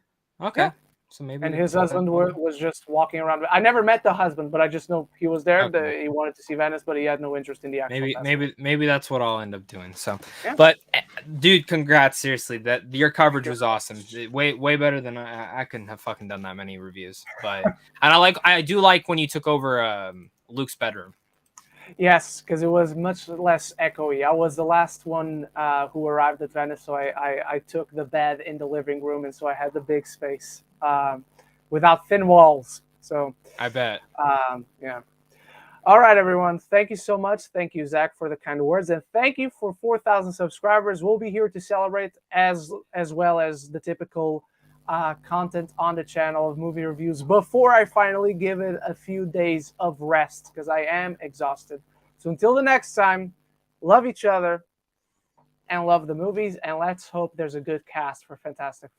Okay. Yeah. So maybe. And his husband was just walking around. I never met the husband, but I just know he was there. Okay. He wanted to see Venice, but he had no interest in the actual. Maybe that's what I'll end up doing. So, yeah. But dude, congrats! Seriously, that your coverage was awesome. Way better than I couldn't have fucking done that many reviews. But and I do like when you took over Luke's bedroom. Yes, because it was much less echoey. I was the last one who arrived at Venice, so I took the bed in the living room, and so I had the big space without thin walls. So I bet. Yeah. All right, everyone. Thank you so much. Thank you, Zach, for the kind words, and thank you for 4,000 subscribers. We'll be here to celebrate as well as the typical content on the channel of movie reviews before I finally give it a few days of rest because I am exhausted. So until the next time, love each other and love the movies, and let's hope there's a good cast for Fantastic Four.